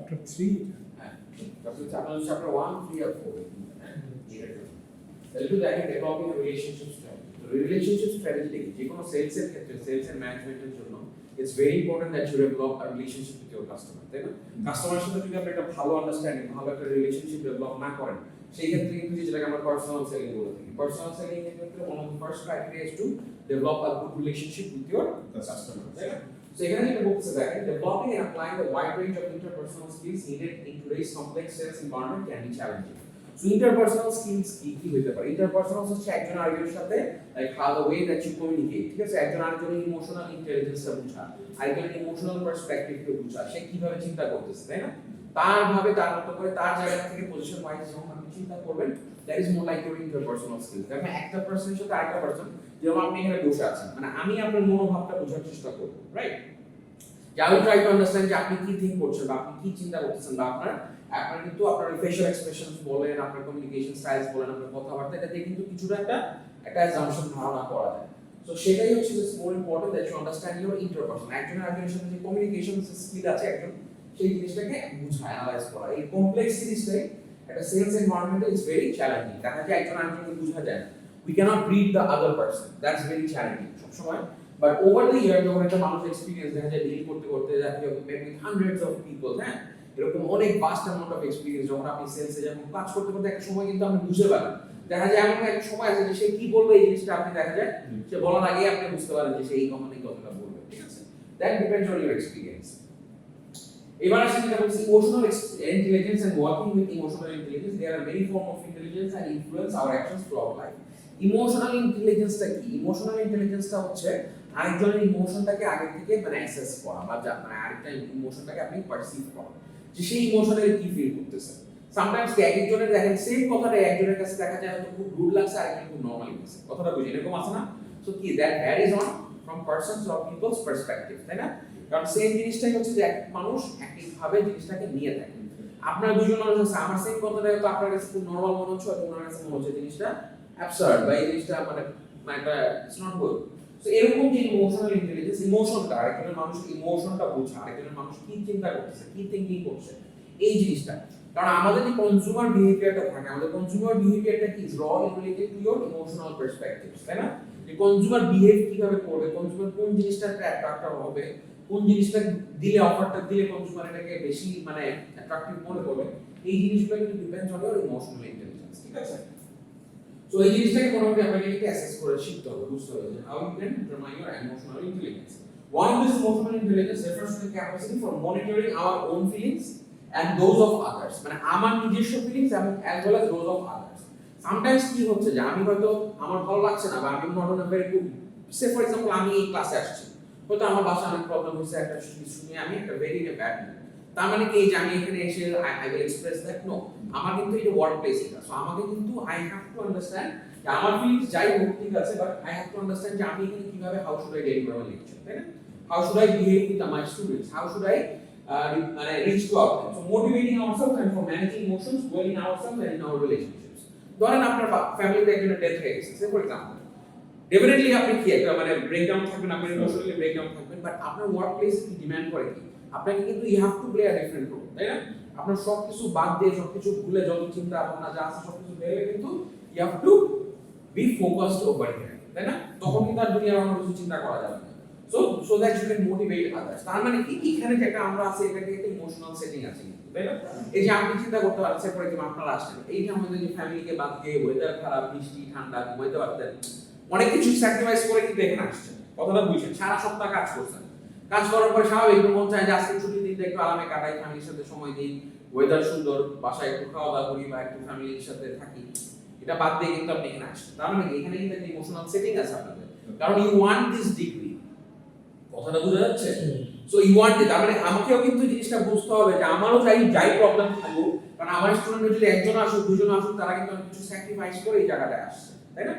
chapter 3. Chapter 1, 3 or 4. তাহলে দেখেন developing relationship strategy. Relationship strategy যে কোনো সেলস এর ক্ষেত্রে সেলস এন্ড ম্যানেজমেন্টের জন্য it's very important that you develop a relationship with your customer, তাই না? কাস্টমারের সাথে যদি আপনি একটা ভালো আন্ডারস্ট্যান্ডিং, ভালো একটা রিলেশনশিপ ডেভেলপ না করেন, সেই ক্ষেত্রে কিন্তু যেটাকে আমরা পার্সোনাল সেলিং বলে থাকি, পার্সোনাল সেলিং এর ক্ষেত্রে one of the first criteria is to develop a good relationship with your customer, তাই না? So এখানে যেটা বলতেছে দেখেন, developing and applying the wide range of interpersonal skills needed in today's complex sales environment can be challenging. So interpersonal skills কি হতে পারে? Interpersonal হচ্ছে একজন আরেকজনের সাথে like how the way that you communicate, ঠিক আছে? একজন আরেকজনের ইমোশনাল ইন্টেলিজেন্সটা বোঝা, আরেকজনের ইমোশনাল পার্সপেক্টিভকে বোঝা, সে কিভাবে চিন্তা করতেছে, তাই না? তার ভাবে তার মতো করে তার জায়গা থেকে পজিশন ওয়াইজ যখন আপনি চিন্তা করবেন, that is more like your interpersonal skills. দেখেন একটা পারসনের সাথে আরেকটা পারসন, যেমন আপনি এখানে বসে আছেন, মানে আমি আপনার মনোভাবটা বোঝার চেষ্টা করব, right? I will try to understand যে আপনি কি থিংক করছেন বা আপনি কি চিন্তা করতেছেন, বা আপনার কিন্তু আপনার ফেশিয়াল এক্সপ্রেশনস বলেন, আপনার কমিউনিকেশন স্টাইলস বলেন, আপনার কথাবার্তা, এটাতে কিন্তু কিছুটা একটা অ্যাজাম্পশন ধারণা করা যায়। সো সেটাই হচ্ছে it's more important that you understand your interperson. একজন আরেকজনের সাথে যে কমিউনিকেশন স্কিল আছে একজন, সেই জিনিসটাকে বুঝা, অ্যানালাইজ করা। এই কমপ্লেক্স জিনিসটাই একটা সেলস এনভায়রনমেন্টে ইজ ভেরি চ্যালেঞ্জিং। দেখা যায় একজন আরেকজনকে বুঝা যায় না, we can't read the other person, that's very challenging সবসময়। বাট ওভার দ্য ইয়ার যখন একটা মানুষ এক্সপিরিয়েন্স দেখা যায় ডিল করতে করতে, দেখা যায় মেবি হান্ড্রেডস অফ পিপল, হ্যাঁ, এরকম অনেক ভাস্ট অ্যামাউন্ট অফ এক্সপিরিয়েন্স, যখন আপনি সেলসে যখন কাজ করতে করতে একটা সময় কিন্তু আপনি বুঝতে পারেন, দেখা যায় এমন একটা সময় আছে যে সে কি বলবে এই জিনিসটা আপনি দেখা যায় সে বলার আগেই আপনি বুঝতে পারেন যে সে এই কথাটা বলবে, ঠিক আছে? That depends on your experience. এবার আসি যেটা বলছি emotional intelligence and working with emotional intelligence. There are many form of intelligence and influence our actions throughout life. Emotional ইন্টেলিজেন্সটা কি? ইমোশনাল ইন্টেলিজেন্সটা হচ্ছে আরেকজনের ইমোশনটাকে আগে থেকে মানে অ্যাসেস করা, বা মানে আরেকটা ইমোশনটাকে আপনি পারসিভ করা, যে সেই ইমোশনের কি ফিল করতেছে। সামটাইমস কি একজনের দেখেন সেম কথাটা একজনের কাছে দেখা যায় হয়তো খুব রুড লাগছে, আরেকজনের খুব নরমালি লাগছে, কথাটা বুঝি এরকম আছে না? সো কি that varies on from person's or people's perspective, তাই না? কারণ সেম জিনিসটাই হচ্ছে যে এক মানুষ একইভাবে জিনিসটাকে নিয়ে থাকে। আপনার দুজন মানুষ আছে, আমার সেম কথাটা হয়তো আপনার কাছে খুব নরমাল মনে হচ্ছে, হয়তো ওনার কাছে মনে হচ্ছে জিনিসটা অ্যাবসার্ড, বা এই জিনিসটা মানে একটা ইটস নট গুড। সো এরকম যে ইমোশনাল ইন্টেলিজেন্স, ইমোশনটা আরেকজনের মানুষের ইমোশনটা বোঝা, আরেকজনের মানুষ কি চিন্তা করতেছে, কি থিংকিং করছে, এই জিনিসটা। কারণ আমাদের যে কনজিউমার বিহেভিয়ারটা থাকে, আমাদের কনজিউমার বিহেভিয়ারটা কি র related to your emotional perspectives, তাই না? যে কনজিউমার বিহেভ কিভাবে করবে, কনজিউমার কোন জিনিসটাতে অ্যাট্রাক্টিভ হবে, কোন জিনিসটা দিলে অফারটা দিলে কনজিউমার এটাকে বেশি মানে অ্যাট্রাক্টিভ মনে করবে, এই জিনিসগুলো কিন্তু depends on your emotional intelligence, ঠিক আছে? সো এই জিনিসটাকে মোটামুটি আপনাকে একটু অ্যাসেস করে শিখতে হবে, বুঝতে হবে যে how you can determine your emotional intelligence. One of this emotional intelligence refers to the capacity for monitoring our own feelings and those of others, মানে আমার নিজস্ব ফিলিংস এবং as well as those of others. Sometimes কি হচ্ছে যে আমি হয়তো আমার ভালো লাগছে না, বা আমি not very good, say for example আমি এই ক্লাসে আসছি, হয়তো আমার বাসায় অনেক প্রবলেম হচ্ছে, একটা শুনে আমি একটা ভেরি ব্যাড মুড, তার মানে কি যে আমি এখানে এসে I will express that, no, আমার কিন্তু এটা ওয়ার্ক প্লেস, এটা সো আমাকে কিন্তু আই হ্যাভ টু আন্ডারস্ট্যান্ড যে আমার ফিলিংস যাই হোক ঠিক আছে, but I have to understand যে আমি এখানে কিভাবে how should I deliver my lecture, তাই না? How should I behave with my students, how should I reach to out them. So motivating ourselves and for managing emotions well in ourselves and in our relationships. ধরেন আপনার ফ্যামিলিতে একজনের death হয়ে গেছে, for example, definitely আপনি কি একটা মানে ব্রেকডাউন থাকবেন, আপনি ইমোশনালি ব্রেকডাউন থাকবেন, বাট আপনার ওয়ার্ক প্লেসে কি ডিমান্ড করে কি আপনাকে কিন্তু you have to play a different role, তাই না? আপনার সবকিছু বাদ দিয়ে, সবকিছু ভুলে, যত চিন্তা ভাবনা যা আছে সবকিছু ভেবে কিন্তু you have to be focused over here, তাই না? তখন কিন্তু আর দুনিয়ার অন্য কিছু চিন্তা করা যাবে না। So that you can motivate others. তার মানে কি এখানে যেটা আমরা আছে এটাকে একটা ইমোশনাল সেটিং আছে, তাই না? এই যে আপনি চিন্তা করতে পারছেন ফর এক্সাম্পল আপনারা আসছেন, এই যে আমাদের যে ফ্যামিলিকে বাদ দিয়ে ওয়েদার খারাপ, বৃষ্টি ঠান্ডা, ঘুমাইতে পারতেন, অনেক কিছু স্যাক্রিফাইস করে কিন্তু এখানে আসছেন, কথাটা বুঝছেন? সারা সপ্তাহ কাজ করছেন, কাজ করার পর স্বাভাবিক মন চায় যে আজকে ছুটির দিনটা একটু আরামে কাটাই, ফ্যামিলির সাথে সময় দিই, ওয়েদার সুন্দর, বাসায় একটু খাওয়া দাওয়া করি বা একটু ফ্যামিলির সাথে থাকি, এটা বাদ দিয়ে কিন্তু আপনি এখানে আসছেন। তার মানে এখানে কিন্তু একটা ইমোশনাল সেটিং আছে আপনাদের, কারণ ইউ ওয়ান্ট দিস ডিগ্রি, কথাটা বোঝা যাচ্ছে? সো ইউ ওয়ান্ট ইট, তার মানে আমাকেও কিন্তু জিনিসটা বুঝতে হবে যে আমারও যাই প্রবলেম থাকুক, কারণ আমার স্টুডেন্ট যদি একজন আসুক, দুজন আসুক, তারা কিন্তু অনেক কিছু স্যাক্রিফাইস করে এই জায়গাটায় আসছে, তাই না?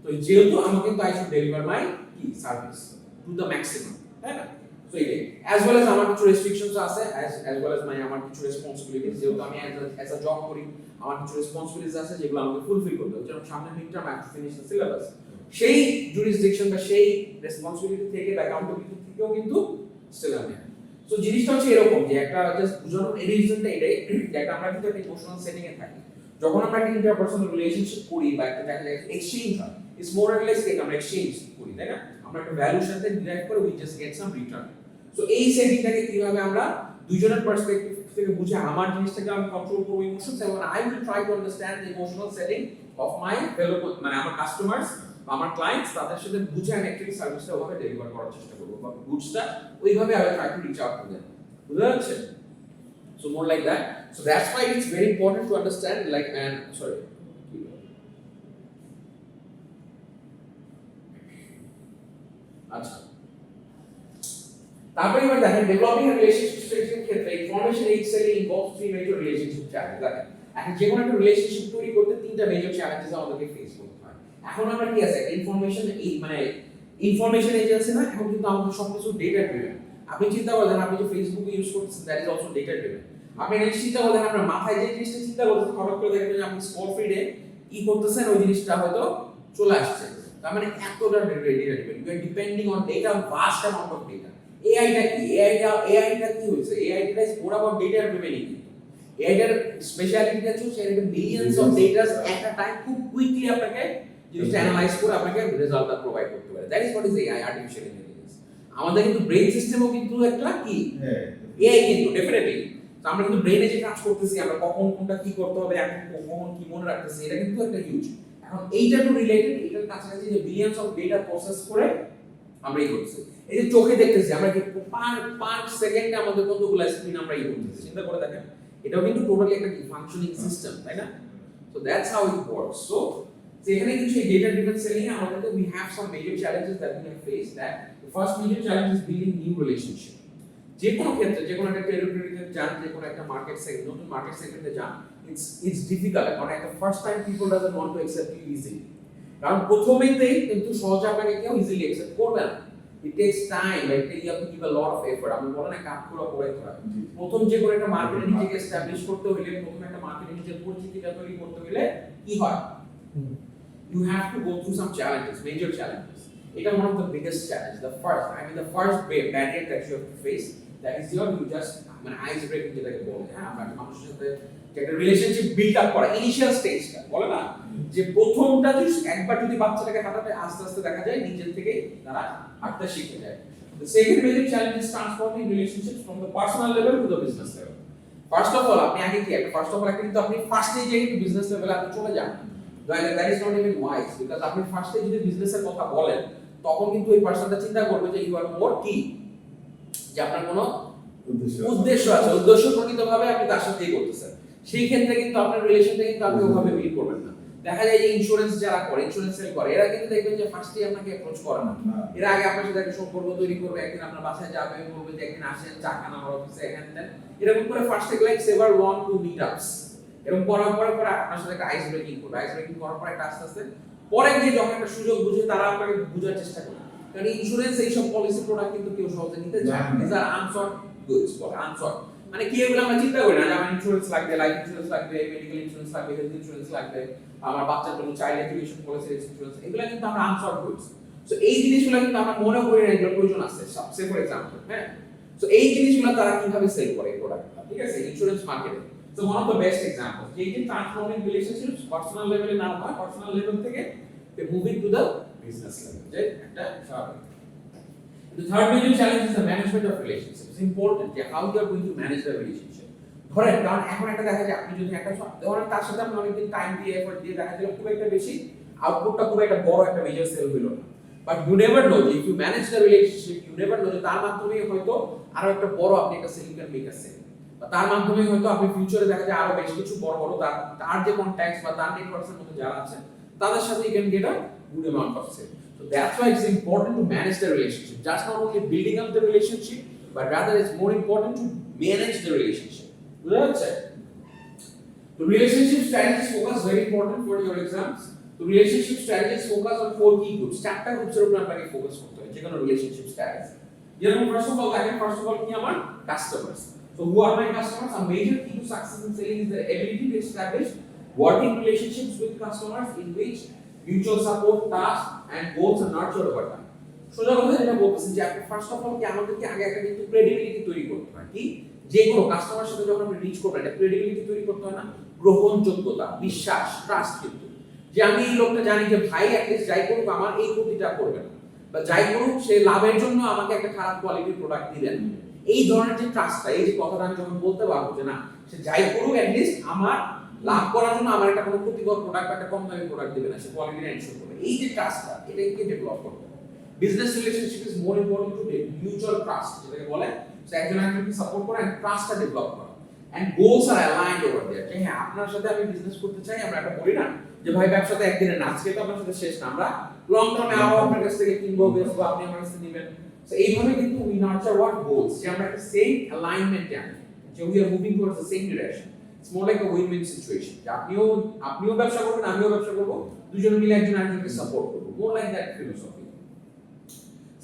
তো যেহেতু আমাকে কিন্তু আই শুড ডেলিভার মাই কি সার্ভিস টু দ্য ম্যাক্সিমাম, তাই না? সো এই অ্যাজ ওয়েল অ্যাজ আমার কিছু রেস্ট্রিকশনস আছে, অ্যাজ ওয়েল অ্যাজ আমার কিছু রেসপন্সিবিলিটিস, যেহেতু আমি অ্যাজ আ জব করি, আমার কিছু রেসপন্সিবিলিটিস আছে যেগুলো আমাকে ফুলফিল করতে হবে, যেমন সামনে mid term I have to finish the syllabus, সেই জুরিসডিকশন বা সেই রেসপন্সিবিলিটি থেকে বা অ্যাকাউন্টেবিলিটি থেকেও কিন্তু স্টিল আমি সো জিনিসটা হচ্ছে এরকম যে একটা জাস্ট বুঝানোর রিজনটা এটাই যে একটা আমরা কিন্তু একটা ইমোশনাল সেটিং এ থাকি যখন আমরা একটা ইন্টারপার্সোনাল রিলেশনশিপ করি বা একটা দেখা যায় এক্সচেঞ্জ হয় it's more or less like আমরা এক্সচেঞ্জ করি তাই না আমরা একটা ভ্যালুর সাথে ডিরাইভ করে we just get some return so এই সেটিংটাকে কিভাবে আমরা দুইজনের পার্সপেক্টিভ থেকে বুঝে আমার জিনিসটাকে আমি কন্ট্রোল করব ইমোশনস এবং I will try to understand the emotional setting of my fellow মানে আমার কাস্টমার্স আমার ক্লায়েন্টস তাদের সাথে বুঝে আমি অ্যাকচুয়ালি সার্ভিসটা ওভাবে ডেলিভার করার চেষ্টা করব বা গুডসটা ওইভাবে আমি try to reach out to them বুঝতে পারছেন so more like that so that's why it's very important to understand like and sorry আচ্ছা তারপরে এবার দেখেন ডেভেলপিং রিলেশনশিপ স্ট্রেটেজির ক্ষেত্রে information age selling involves three major relationship challenge দেখেন এখন যে কোনো একটা রিলেশনশিপ তৈরি করতে তিনটা মেজর চ্যালেঞ্জেস আমাদেরকে ফেস করতে হয় এখন আমরা কি আছে ইনফরমেশন মানে ইনফরমেশন এজ আছে না এখন কিন্তু আমাদের সবকিছু ডেটা ড্রিভেন আপনি চিন্তা করেন আপনি যে ফেসবুক ইউজ করছেন that is also data driven আপনি নেক্সট চিন্তা করেন আপনার মাথায় যে জিনিসটা চিন্তা করছেন হঠাৎ করে দেখবেন যে আপনি স্ক্রল ফিডে কি করতেছেন ওই জিনিসটা হয়তো চলে আসছে তার মানে এতটা data driven you are depending on data vast amount of data এআইটা কি এআইটা কি হইছে এআইটা is more about data driven এআইটার স্পেশালিটিটা হচ্ছে এটা millions of datas at a time খুব কুইকলি আপনাকে জিনিসটা অ্যানালাইজ করে আপনাকে রেজাল্টটা প্রোভাইড করতে পারে that is what is AI artificial intelligence আমাদের কিন্তু ব্রেইন সিস্টেমও কিন্তু একটা কি এআই কিন্তু ডেফিনেটলি তো আমরা কিন্তু ব্রেইনে যে কাজ করতেছি আমরা কখন কোনটা কি করতে হবে এখন কখন কি মনে রাখতেছি এটা কিন্তু একটা হিউজ এখন এইটা টু রিলেটেড এটার কাছাকাছি যে বিলিয়নস অফ ডেটা প্রসেস করে আমরা এই করতেছি এই যে চোখে দেখতেছি আমরা কি পার সেকেন্ডে আমাদের কতগুলো স্ক্রিন আমরা এই করতেছি চিন্তা করে দেখেন এটাও কিন্তু টোটালি একটা ফাংশনিং সিস্টেম তাই না so that's how it works so এখানে কিছু ডেটা ড্রিভেন সেলিং এ আমাদের we have some major challenges that we have faced that the first major challenge is building new relationship যে কোনো ক্ষেত্রে যে কোনো একটা টেরিটরিতে যান যে কোনো একটা মার্কেট সেগমেন্ট নতুন মার্কেট সেগমেন্টে যান ইটস ডিফিকাল্ট কারণ একটা first time people doesn't want to accept you easily কারণ প্রথমেতেই কিন্তু সহজে আপনাকে কেউ ইজিলি অ্যাকসেপ্ট করবে না it takes time like you have to give a lot of effort আমি বলে না কাজ পুরো করে হয় প্রথম যে করে একটা মার্কেটে নিজেকে এস্টাবলিশ করতে হলে প্রথম একটা মার্কেটে নিজের পরিচিতিটা তৈরি করতে হলে কি হয় you have to go through some challenges major challenges এটা one of the biggest challenge the first barrier that you have to face that is you just মানে আইস ব্রেকিং যেটাকে বলে হ্যাঁ আমরা মানুষের সাথে একটা রিলেশনশিপ বিল্ড আপ করা ইনিশিয়াল স্টেজটা বলে না যে প্রথমটা যদি একবার যদি বাচ্চাটাকে হাঁটাতে আস্তে আস্তে দেখা যায় নিজের থেকে তারা হাঁটতে শিখে যায় the second major challenge is transforming relationships from the personal level to the business level first of all আপনি আগে কি একটা first of all কিন্তু আপনি ফার্স্টে যে একটু বিজনেস লেভেলে আপনি চলে যান that is not even wise because আপনি ফার্স্টে যদি বিজনেসের কথা বলেন তখন কিন্তু এই পার্সনটা চিন্তা করবে যে ইউ আর মোর কি যে আপনার কোনো উদ্দেশ্য আছে উদ্দেশ্য প্রণীতভাবে আপনি তার সাথেই করতেছেন সেই ক্ষেত্রে কিন্তু আপনার রিলেশনটা কিন্তু আপনি ওভাবে বিল্ড করবেন না দেখা যায় যে ইন্স্যুরেন্স যারা করে ইন্স্যুরেন্স সেল করে এরা কিন্তু দেখবেন যে ফার্স্টে আপনাকে অ্যাপ্রোচ করে না এরা আগে আপনার সাথে একটা সম্পর্ক তৈরি করবে একদিন আপনার বাসায় যাবে বলবে যে একদিন আসেন চা খান আমার অফিসে এখানে দেন এরকম করে ফার্স্টে like several one to meet ups এরকম করার পরে আপনার সাথে একটা আইস ব্রেকিং করবে আইস ব্রেকিং করার পরে একটা আস্তে আস্তে পরে গিয়ে যখন একটা সুযোগ বুঝে তারা আপনাকে বোঝার চেষ্টা করে কারণ ইন্স্যুরেন্স এইসব পলিসি প্রোডাক্ট কিন্তু কেউ সহজে নিতে চায় না দিস আর আনসর্ট গুডস বলে আনসর্ট মানে কি এগুলো আমরা চিন্তা করি না যে আমার ইন্স্যুরেন্স লাগবে লাইফ ইন্স্যুরেন্স লাগবে মেডিকেল ইন্স্যুরেন্স লাগবে হেলথ ইন্স্যুরেন্স লাগবে আমার বাচ্চার জন্য চাইল্ড এডুকেশন পলিসি ইন্স্যুরেন্স এগুলো কিন্তু আমরা আনসর্ট গুডস সো এই জিনিসগুলো কিন্তু আমরা মনে করি না এগুলো প্রয়োজন আছে সে ফর এক্সাম্পল হ্যাঁ সো এই জিনিসগুলো তারা কিভাবে সেল করে এই প্রোডাক্টটা ঠিক আছে ইন্স্যুরেন্স মার্কেটে so one of the best example যে ট্রান্সফর্মিং রিলেশনশিপস পার্সোনাল লেভেলে না হয় পার্সোনাল লেভেল থেকে moving to the business level যে একটা স্বাভাবিক The third major challenge is the management of relationships. It's important that how you are going to manage the relationship. ধরেন কারণ এখন একটা দেখা যায় আপনি যদি একটা ধরেন তার সাথে আপনি অনেকদিন টাইম দিয়ে এফোর্ট দিয়ে দেখা যায় খুব একটা বেশি আউটপুটটা খুব একটা বড় একটা মেজর সেল হলো না but you never know if you manage the relationship you never know যে তার মাধ্যমে হয়তো আরো একটা বড় আপনি একটা sale can make a sale বা তার মাধ্যমে হয়তো আপনি ফিউচারে দেখা যায় আরো বেশ কিছু বড় বড় তার যে কন্ট্যাক্টস বা তার নেটওয়ার্কের মধ্যে যারা আছে তাদের সাথে you can get a good amount of sale So that's why it's important to manage the relationship. Just not only building up the relationship, but rather it's more important to manage the relationship. Right? The relationship strategies focus very important for your exams. The relationship strategies focus on 4 key groups. Chapter groups এর উপর আপনাকে focus করতে হবে যেকোনো relationship strategy. যেমন first of all কি আমার customers. So who are my customers? A major key to success in selling is the ability to establish working relationships with customers in which mutual support, tasks, and goals are nurtured over time. সোজা কথা যেটা বলতেছি যে আপনি first of all কি আমাদেরকে আগে একটা কিন্তু ক্রেডিবিলিটি তৈরি করতে হয়, কি যে কোনো কাস্টমারের সাথে যখন আপনি রিচ করবেন একটা ক্রেডিবিলিটি তৈরি করতে হয় না, গ্রহণযোগ্যতা, বিশ্বাস, ট্রাস্ট। কিন্তু যে আমি এই লোকটা জানি যে ভাই অ্যাটলিস্ট যাই করুক আমার এই ক্ষতিটা করবে না, বা যাই করুক সে লাভের জন্য আমাকে একটা খারাপ কোয়ালিটির প্রোডাক্ট দিবেন, এই ধরনের যে ট্রাস্টটা, এই যে কথাটা আমি যখন বলতে পারবো যে না সে যাই করুক অ্যাটলিস্ট আমার লাভ করার জন্য আমার একটা কোনো ক্ষতিকর প্রোডাক্ট বা একটা কম দামি প্রোডাক্ট দিবে না, সে কোয়ালিটিটা এনশিওর করবে, এই যে ট্রাস্টটা এটাকে ডেভেলপ করতে হবে। Business relationship is more important to mutual trust, যেটাকে বলে একজন একজনকে সাপোর্ট করা এন্ড ট্রাস্টটা ডেভেলপ করা and goals are aligned over there. যে হ্যাঁ আপনার সাথে আমি বিজনেস করতে চাই, আমরা একটা বলি না যে ভাই ব্যবসাতে একদিনে না, আজকে তো আপনার সাথে শেষ না, আমরা লং টার্মে আবার আপনার কাছ থেকে কিনবো, বেচবো, আপনি আমার কাছ থেকে নেবেন। সো এইভাবে কিন্তু উই নার্চার হোয়াট গোলস, যে আমরা একটা সেম অ্যালাইনমেন্টে আনি, যে we are moving towards the same direction. It's more like a win win situation, যে আপনিও ব্যবসা করবেন, আমিও ব্যবসা করবো, দুজনে মিলে একজন আরেকজনকে সাপোর্ট করবো, মোর like that philosophy.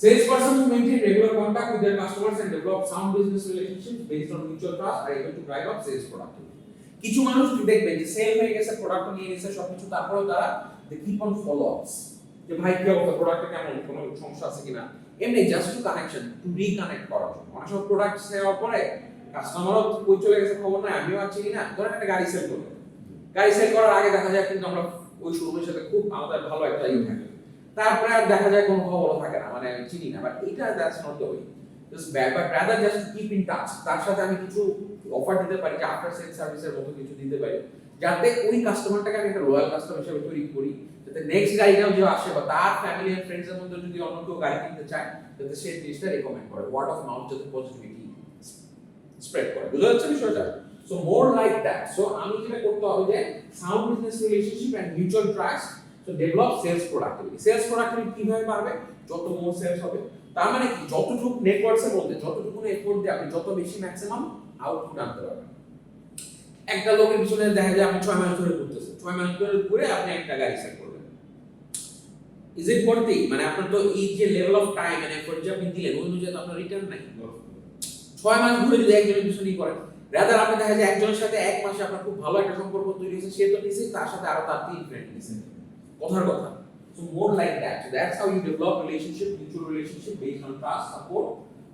Salesperson who maintain regular contact with their customers and develop sound business relationships based on mutual trust are able to drive up sales productivity. কিছু মানুষ দেখবেন যে সেল হয়ে গেছে, প্রোডাক্ট নিয়ে নিয়েছে সবকিছু, তারপরেও তারা they keep on follow ups, যে ভাই কি অবস্থা, প্রোডাক্টটা কেমন, কোনো সমস্যা আছে কিনা, এমনি just to connection, to reconnect করার জন্য। অনেক সময় প্রোডাক্ট নেওয়ার পরে কাস্টমারও কই চলে গেছে খবর নাই, আমিও আছি কিনা, ধরেন একটা গাড়ি সেল করবো, গাড়ি সেল করার আগে দেখা যায় কিন্তু আমরা ওই শোরুমের সাথে খুব আমাদের ভালো একটা ইয়ে থাকে, তারপরে আর দেখা যায় কোনো খবরও থাকে না, মানে চিনি না, বাট এটা that's not the way, just but rather just keep in touch, তার সাথে আমি কিছু অফার দিতে পারি, যে আফটার সেল সার্ভিসের মতো কিছু দিতে পারি, যাতে ওই কাস্টমারটাকে আমি একটা লয়াল কাস্টমার হিসেবে তৈরি করি, যাতে নেক্সট গাড়িটাও যে আসে বা তার ফ্যামিলি এন্ড ফ্রেন্ডস এর মধ্যে যদি অন্য কেউ গাড়ি কিনতে চায়, যাতে সে জিনিসটা রেকমেন্ড করে, ওয়ার্ড অফ মাউথ যাতে পজিটিভিটি স্প্রেড করে। বুঝা যাচ্ছে বিষয়টা? So more like that. So আমি যেটা করতে হবে যে sound business relationship and mutual trust, so develop sales productivity. Sales productivity কিভাবে বাড়বে? যত মোর সেলস হবে, তার মানে কি যতটুকু নেটওয়ার্কসের মধ্যে যতটুকু এফোর্ট দিয়ে আপনি যত বেশি ম্যাক্সিমাম আউটপুট আনতে পারবেন। একটা লোকের পিছনে দেখা যায় আপনি 6 মাস ধরে ঘুরতেছেন, 6 মাস ধরে ঘুরে আপনি একটা গাড়ি সেল করবেন, ইজ ইট ওয়ার্থি? মানে আপনার তো এই যে level of time and effort যে আপনি দিলেন ওই অনুযায়ী তো আপনার রিটার্ন নাই। 6 মাস ঘুরে যদি একজনের পিছনেই করেন, রাদার আপনি দেখা যায় একজনের সাথে 1 মাসে আপনার খুব ভালো একটা সম্পর্ক তৈরি হয়েছে, সে তো নিছে, তার সাথে আরো তার 3 ফ্রেন্ড নিছে, কথার কথা। So more like that. So that's how you develop relationship, mutual relationship based on trust, support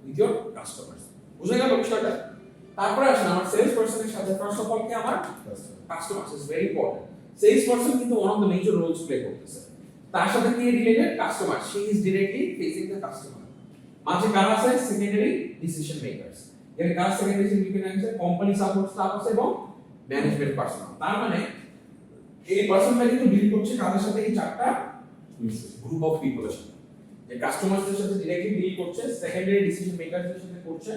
with your customers. বুঝা গেল বিষয়টা? তারপরে আসেন আমার সেলস পারসনের সাথে ফার্স্ট অফ অল কি আমার customers is very important. Sales person কিন্তু one of the major roles play করতেছে, তার সাথে কি related? Customer, she is directly facing the customer. মাঝে কারা আছে? Secondary decision makers. এর কাজ সেকেন্ডারি ডিসিশন মেকার আছে, কোম্পানি সাপোর্ট স্টাফ আছে এবং ম্যানেজমেন্ট পার্সোনাল। তার মানে এই পার্সনটা কিন্তু ডিল করছে কাদের সাথে? এই চারটা গ্রুপ অফ পিপলের সাথে, যে কাস্টমারদের সাথে ডাইরেক্টলি ডিল করছে, সেকেন্ডারি ডিসিশন মেকারদের সাথে করছে,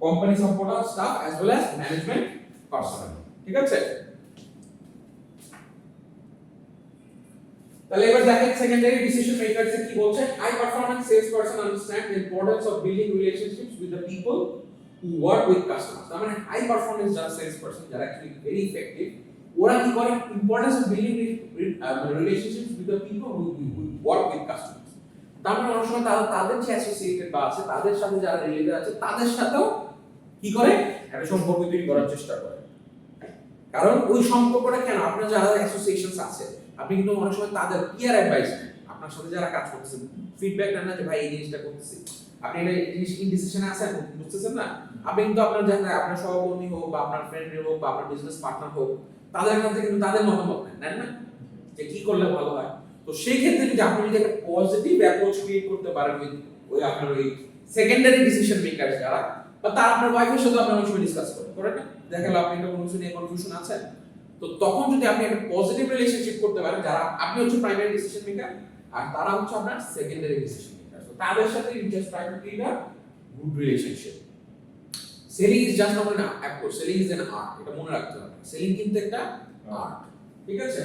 company support staff as well as management personal. ঠিক আছে? তাহলে এবার দেখেন সেকেন্ডারি ডিসিশন মেকারস কি বলছে। High performance sales person understand the importance of building relationships with the people who work with customers. তার মানে হাই পারফরম্যান্স যারা সেলস পারসন, যারা অ্যাকচুয়ালি ভেরি ইফেক্টিভ, ওরা কি করে? Importance of building relationships with the people who work with customers. তার মানে অনেক সময় তাদের যে অ্যাসোসিয়েটেড বা আছে, তাদের সাথে যারা রিলেটেড আছে, তাদের সাথেও কি করে? একটা সম্পর্ক তৈরি করার চেষ্টা করে। কারণ ওই সম্পর্কটা কেন? আপনার যারা অ্যাসোসিয়েশনস আছে, আপনি কিন্তু অনেক সময় তাদের পিয়ার অ্যাডভাইস নেন, আপনার সাথে যারা কাজ করতেছে ফিডব্যাক নেন না, যে ভাই এই জিনিসটা করতেছি, আপনি এই জিনিস ইনডিসিশনে আছেন, বুঝতেছেন না, আপনি কিন্তু আপনার যারা আপনার সহকর্মী হোক বা আপনার ফ্রেন্ড হোক বা আপনার বিজনেস পার্টনার হোক, তাদের কাছে কিন্তু তাদের মতামত নেন না, যে কি করলে ভালো হয়। তো সেই ক্ষেত্রে যদি আপনি যদি একটা পজিটিভ অ্যাপ্রোচ ক্রিয়েট করতে পারেন ওই আপনার ওই সেকেন্ডারি ডিসিশন মেকার যারা, বা তার আপনার ওয়াইফের সাথে আপনি অনেক সময় ডিসকাস করেন না, দেখা গেল আপনি একটা কোনো কিছু নিয়ে কনফিউশন আছেন, তো তখন যদি আপনি একটা পজিটিভ রিলেশনশিপ করতে পারেন, যারা আপনি হচ্ছে প্রাইমারি ডিসিশন মেকার আর তারা হচ্ছে আপনার সেকেন্ডারি ডিসিশন মেকার, তো তাদের সাথে you just try to create a good relationship. Selling is just not an approach, selling is an art, এটা মনে রাখতে হবে। সেলিং কিন্তু একটা আর্ট, ঠিক আছে?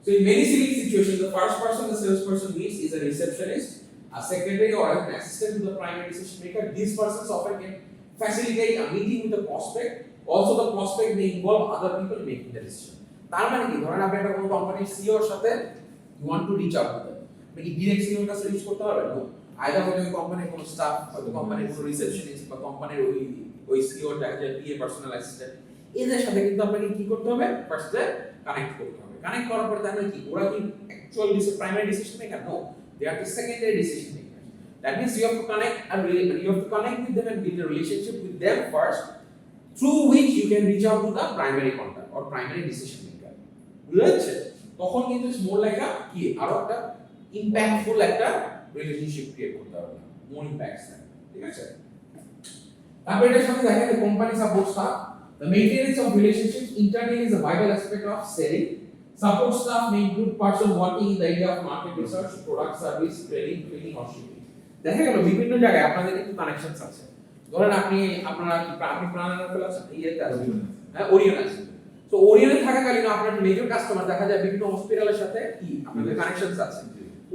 So in many selling situations, the first person the salesperson meets is a receptionist, a secretary or an assistant to the primary decision maker. These persons often can facilitate a meeting with the prospect. Also the prospect may involve other people making the decision. তার মানে কি? ধরেন আপনি একটা কোনো কোম্পানির CEO এর সাথে you want to reach out to them, আপনি কি ডিরেক্ট সিইও এর কাছে রিচ করতে পারবেন? না, আইদার হয়তো ওই কোম্পানির কোনো স্টাফ, হয়তো কোম্পানির কোনো রিসেপশনিস্ট বা কোম্পানির ওই সিইও দেখা যায় পিএ পার্সোনাল অ্যাসিস্ট্যান্ট, এদের সাথে কিন্তু আপনাকে কি করতে হবে? ফার্স্টে কানেক্ট করতে হবে। কানেক্ট করার পরে তাহলে কি ওরা কি actual primary decision maker? No, they are the secondary decision maker. That means you have to connect with them and build a relationship with them first, through which you can reach out to the primary contact or primary decision maker. বুঝতে তখন কিন্তু it's more like আ কি আরো একটা impactful একটা relationship create করতে হবে, মোর ইমপ্যাক্টস, ঠিক আছে? তারপর এটার সাথে দেখা যায় company support staff, the maintenance of relationships internally is a vital aspect of selling. Support staff may include person working in the area of market research, product service, training or shipping. দেখা গেল বিভিন্ন জায়গায় আপনাদের কিন্তু connections আছে। ধরেন আপনি প্রাণায়াম আছেন, ইয়েতে আছেন, হ্যাঁ ওরিয়ন আছে। সো ওরিয়নে থাকাকালীন আপনার মেজর কাস্টমার দেখা যায় বিভিন্ন হসপিটালের সাথে কি আপনাদের কানেকশনস আছে।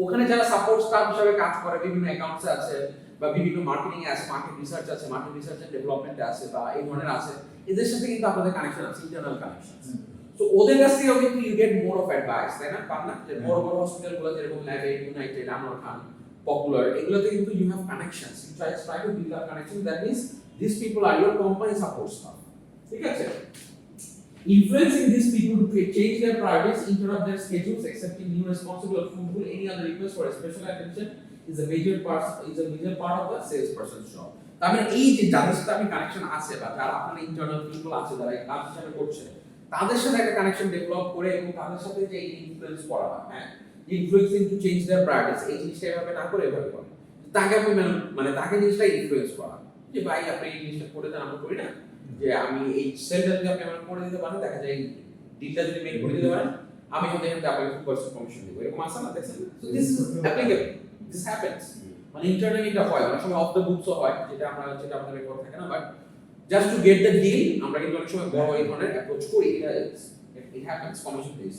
ওখানে যারা সাপোর্ট স্টাফ হিসেবে কাজ করে, বিভিন্ন অ্যাকাউন্টসে আছে বা বিভিন্ন মার্কেটিং এ আছে, মার্কেট রিসার্চ আছে, মার্কেট রিসার্চ এন্ড ডেভেলপমেন্টে আছে বা এই ধরনের আছে, এদের সাথে কিন্তু আপনাদের কানেকশন আছে, ইন্টারনাল কানেকশনস। সো ওদের কাছ থেকে কিন্তু you get more of advice, তাই না? পান না যে বড় বড় হসপিটালগুলো যেরকম ল্যাবে, ইউনাইটেড, আনোয়ার খান, পপুলার, এগুলোতে কিন্তু you have connections, you try to build up connection, that means this people are your company support staff, ঠিক আছে? Influencing these people to change their priorities, interrupt their schedules, accepting new responsibility or fulfill any other request for a special attention is a major part of the salesperson's job. তার মানে এই যে যাদের সাথে আপনি connection আছে বা যারা আপনার ইন্টারনাল পিপল আছে যারা এই কাজ হিসাবে করছে, তাদের সাথে একটা কানেকশন ডেভেলপ করে এবং তাদের সাথে যে ইনফ্লুয়েন্স করা হয়, হ্যাঁ, influencing to change their priorities, এই জিনিসটা এভাবে না করে এভাবে করে তাকে আপনি মানে তাকে জিনিসটা ইনফ্লুয়েন্স করা যে ভাই আপনি এই জিনিসটা করে দেন, আমরা করি না, যে আমি এই সেলটা যদি আপনি আমার করে দিতে পারেন, দেখা যায় ডিলটা যদি মেক করে দিতে পারেন, আমি কিন্তু এখানে আপনাকে 2% কমিশন দেব, এরকম আছে না? দেখছেন? So this is applicable, this happens, মানে ইন্টারনালি এটা হয়, অনেক সময় অফ দ্য বুকসও হয়, যেটা আমাদের রেকর্ড থাকে না, but just to get the deal আমরা কিন্তু অনেক সময় বড় এই ধরনের অ্যাপ্রোচ করি, এটা it happens commission base.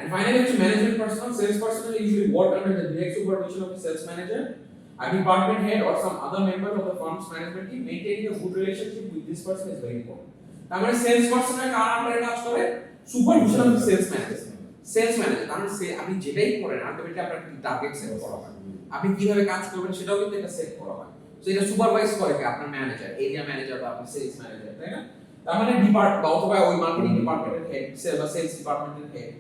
And finally, to management personnel, sales personnel usually work under the direct supervision of the sales manager, a department head or some other member of the firm's management team. Maintaining a good relationship with this person is very important. তার মানে sales পারসনের কার আন্ডারে কাজ করে? Supervision of sales manager. Sales manager কারণ আপনি যেটাই করেন ultimately আপনার টার্গেট সেট করা হয়, আপনি কিভাবে কাজ করবেন সেটাও কিন্তু এটা সেট করা হয়। সো এটা সুপারভাইজ করে কি আপনার ম্যানেজার, এরিয়া ম্যানেজার বা আপনার সেলস ম্যানেজার, তাই না? তার মানে ডিপার্টমেন্ট অথবা ওই মার্কেটিং ডিপার্টমেন্টের হেড, সেলস ডিপার্টমেন্টের head,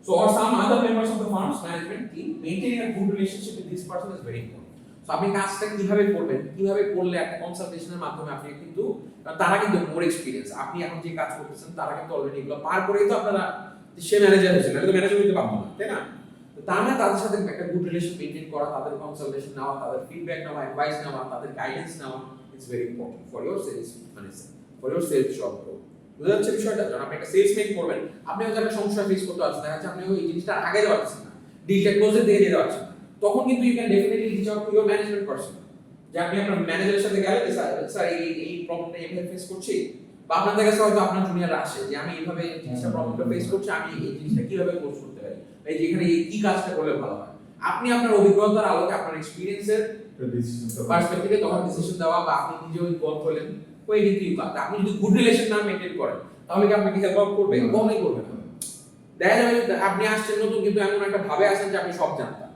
so or some other members of the firm's management team. Maintaining a good relationship with this person is very important. So আপনি কাজটা কিভাবে করবেন, কিভাবে করলে একটা কনসালটেশনের মাধ্যমে আপনি কিন্তু তারা কিন্তু মোর এক্সপেরিয়েন্স, আপনি এখন যে কাজ করতেছেন তারা কিন্তু অলরেডি এগুলো পার করেই তো আপনারা সে ম্যানেজার হয়েছেন, এটা তো ম্যানেজার হইতে পারতো না, তাই না? তো তার মানে তাদের সাথে একটা গুড রিলেশন মেইনটেইন করা, তাদের কনসালটেশন নেওয়া, তাদের ফিডব্যাক নেওয়া, অ্যাডভাইস নেওয়া, তাদের গাইডেন্স নেওয়া, it's very important for your sales, মানে ফর ইওর সেলস জব। বুঝা যাচ্ছে বিষয়টা? যখন আপনি একটা সেলস মেক করবেন, আপনি হয়তো একটা সমস্যা ফেস করতে পারছেন, দেখা যাচ্ছে আপনি ওই জিনিসটা আগে যেতে পারছেন না, ডিলটা ক্লোজের দিকে যেতে পারছেন না, তখন কিন্তু you can definitely reach out to your management person, যে আপনি আপনার ম্যানেজারের সাথে গেলেন, স্যার এই প্রবলেমটা এইভাবে ফেস করছি, বা আপনাদের কাছে হয়তো আপনার জুনিয়র আসে যে আমি এইভাবে জিনিসটা প্রবলেমটা ফেস করছি, আমি এই জিনিসটা কিভাবে কোর্স করতে পারি, এই যেখানে এই কি কাজটা করলে ভালো হয়, আপনি আপনার অভিজ্ঞতার আলোকে আপনার এক্সপেরিয়েন্সের পার্সপেক্টিভে তখন ডিসিশন দেওয়া, বা আপনি নিজেও ইনভলভ হলেন ওই কিন্তু আপনি যদি গুড রিলেশন না মেইনটেইন করেন তাহলে কি আপনাকে হেল্প আউট করবে? কখনোই করবে না। দেখা যাবে আপনি আসছেন নতুন, কিন্তু এমন একটা ভাবে আসেন যে আপনি সব জানতেন,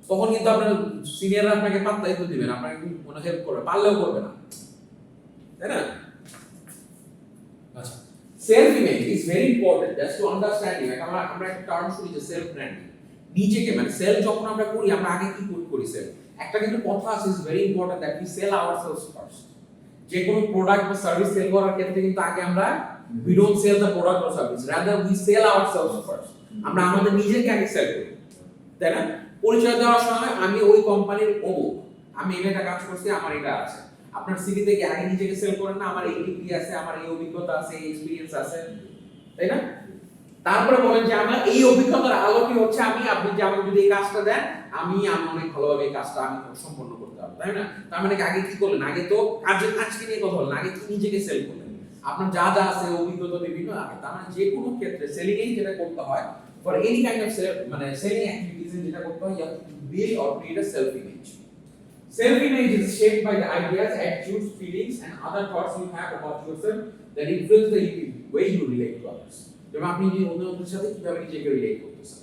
তখন কিন্তু আপনার সিনিয়ররা আপনাকে পাত্তাই তো দিবেন, আপনাকে কোনো হেল্প করবে পারলেও করবে না, তাই না? আচ্ছা, self image is very important just to understanding. আমরা একটা টার্ম শুনি যে সেলফ ব্র্যান্ডিং, নিজেকে মানে সেল যখন আমরা করি, আমরা আগে কি করি সেল, একটা কিন্তু কথা আছে, is very important that we sell ourselves first. যে কোনো প্রোডাক্ট বা সার্ভিস সেল করার ক্ষেত্রে কিন্তু আগে আমরা we don't sell the product or service, rather we sell ourselves first. আমরা আমাদের নিজেকে আগে সেল করি, তাই না? পরিচয় দেওয়ার সময় আমি ওই কোম্পানির অমুক, আমি এটা কাজ করছি, আমার এটা আছে। আপনার সিভি থেকে আগে নিজেকে সেল করেন না, আমার এই ডিগ্রি আছে, আমার এই অভিজ্ঞতা আছে, এই এক্সপেরিয়েন্স আছে, তাই না? তারপরে বলেন যে আমার এই অভিজ্ঞতার আলোকে হচ্ছে আপনি যে আমাকে যদি এই কাজটা দেন, আমি অনেক ভালোভাবে এই কাজটা আমি সম্পন্ন করতে পারবো, তাই না? তার মানে আগে কি করলেন, আগে তো কাজকে নিয়ে কথা বলেন, আগে কি নিজেকে সেল করলেন, আপনার যা যা আছে অভিজ্ঞতা বিভিন্ন আগে। তার মানে যে কোনো ক্ষেত্রে সেলিং এ যেটা করতে হয়, ফর এনি কাইন্ড অফ মানে সেলিং অ্যাক্টিভিটিস যেটা করতে হয়, you have to build or create a self image. Self image is shaped by the ideas, attitudes, feelings and other thoughts you have about yourself that influence the way you relate to others. যেমন আপনি যে অন্যদের সাথে কিভাবে নিজেকে relate করতেছেন,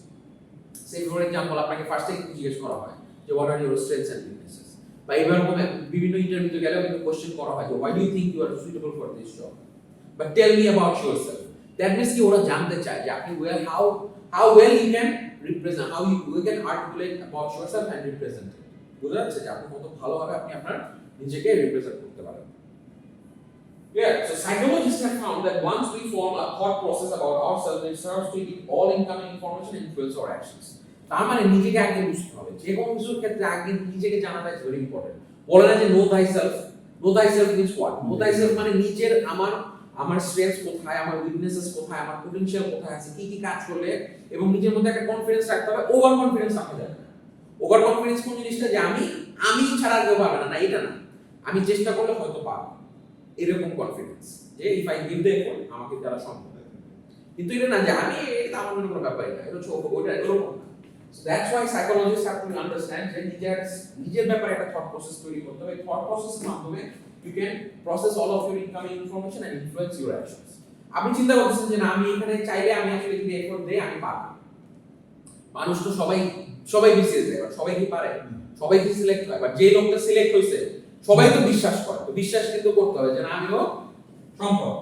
সেই for example আপনাকে ফার্স্টে জিজ্ঞেস করা হয় যে what are your strengths and weaknesses, বা এবার বিভিন্ন ইন্টারভিউতে গেলেও কিন্তু কোশ্চেন করা হয় যে why do you think you are suitable for this job, but tell me about yourself. That means কি ওরা জানতে চায় যে আপনি how well you can represent, how you can articulate about yourself and represent. বোঝা যাচ্ছে যে আপনি কত ভালোভাবে আপনি আপনার নিজেকে রিপ্রেজেন্ট করতে পারেন। Yeah, so psychologists have found that once we form a thought process about ourselves, it serves to keep all incoming information and influence our actions. তার মানে নিজেকে আগে বুঝতে হবে, যে কোনো কিছুর ক্ষেত্রে আগে নিজেকে জানাটা ইজ ভেরি ইম্পর্টেন্ট। বলে না যে know thyself, know thyself means what? Know thyself মানে নিজের আমার স্ট্রেংথস কোথায়, আমার উইকনেসেস কোথায়, আমার পটেনশিয়াল কোথায় আছে, কি কি কাজ করলে, এবং নিজের মধ্যে একটা কনফিডেন্স রাখতে হবে। ওভার কনফিডেন্স রাখা যাবে না। ওভার কনফিডেন্স কোন জিনিসটা, যে আমি ছাড়া কেউ পারবে না, এটা না, আমি চেষ্টা করলে হয়তো পারবো, এরকম কনফিডেন্স, যে if I give the effort আমাকে দ্বারা সম্ভব। কিন্তু এটা না যে আমি, এটা আমার জন্য কোনো ব্যাপারই না, এটা হচ্ছে ওইটা এরকম না। So that's why psychologists have to understand যে নিজের ব্যাপারে একটা থট প্রসেস তৈরি করতে হবে। থট প্রসেসের মাধ্যমে you can process all of your incoming information and influence your actions. আপনি চিন্তা করতেছেন যে না, আমি এখানে চাইলে আমি আসলে যদি এফোর্ট দেই আমি পারবো। মানুষ তো সবাই বিসিএস দেয়, সবাই কি পারে? সবাই কি সিলেক্ট হয়? বাট যে লোকটা সিলেক্ট হইছে সবাই তো বিশ্বাস করে, তো বিশ্বাস কিন্তু করতে হবে যে না, আমিও সম্ভব।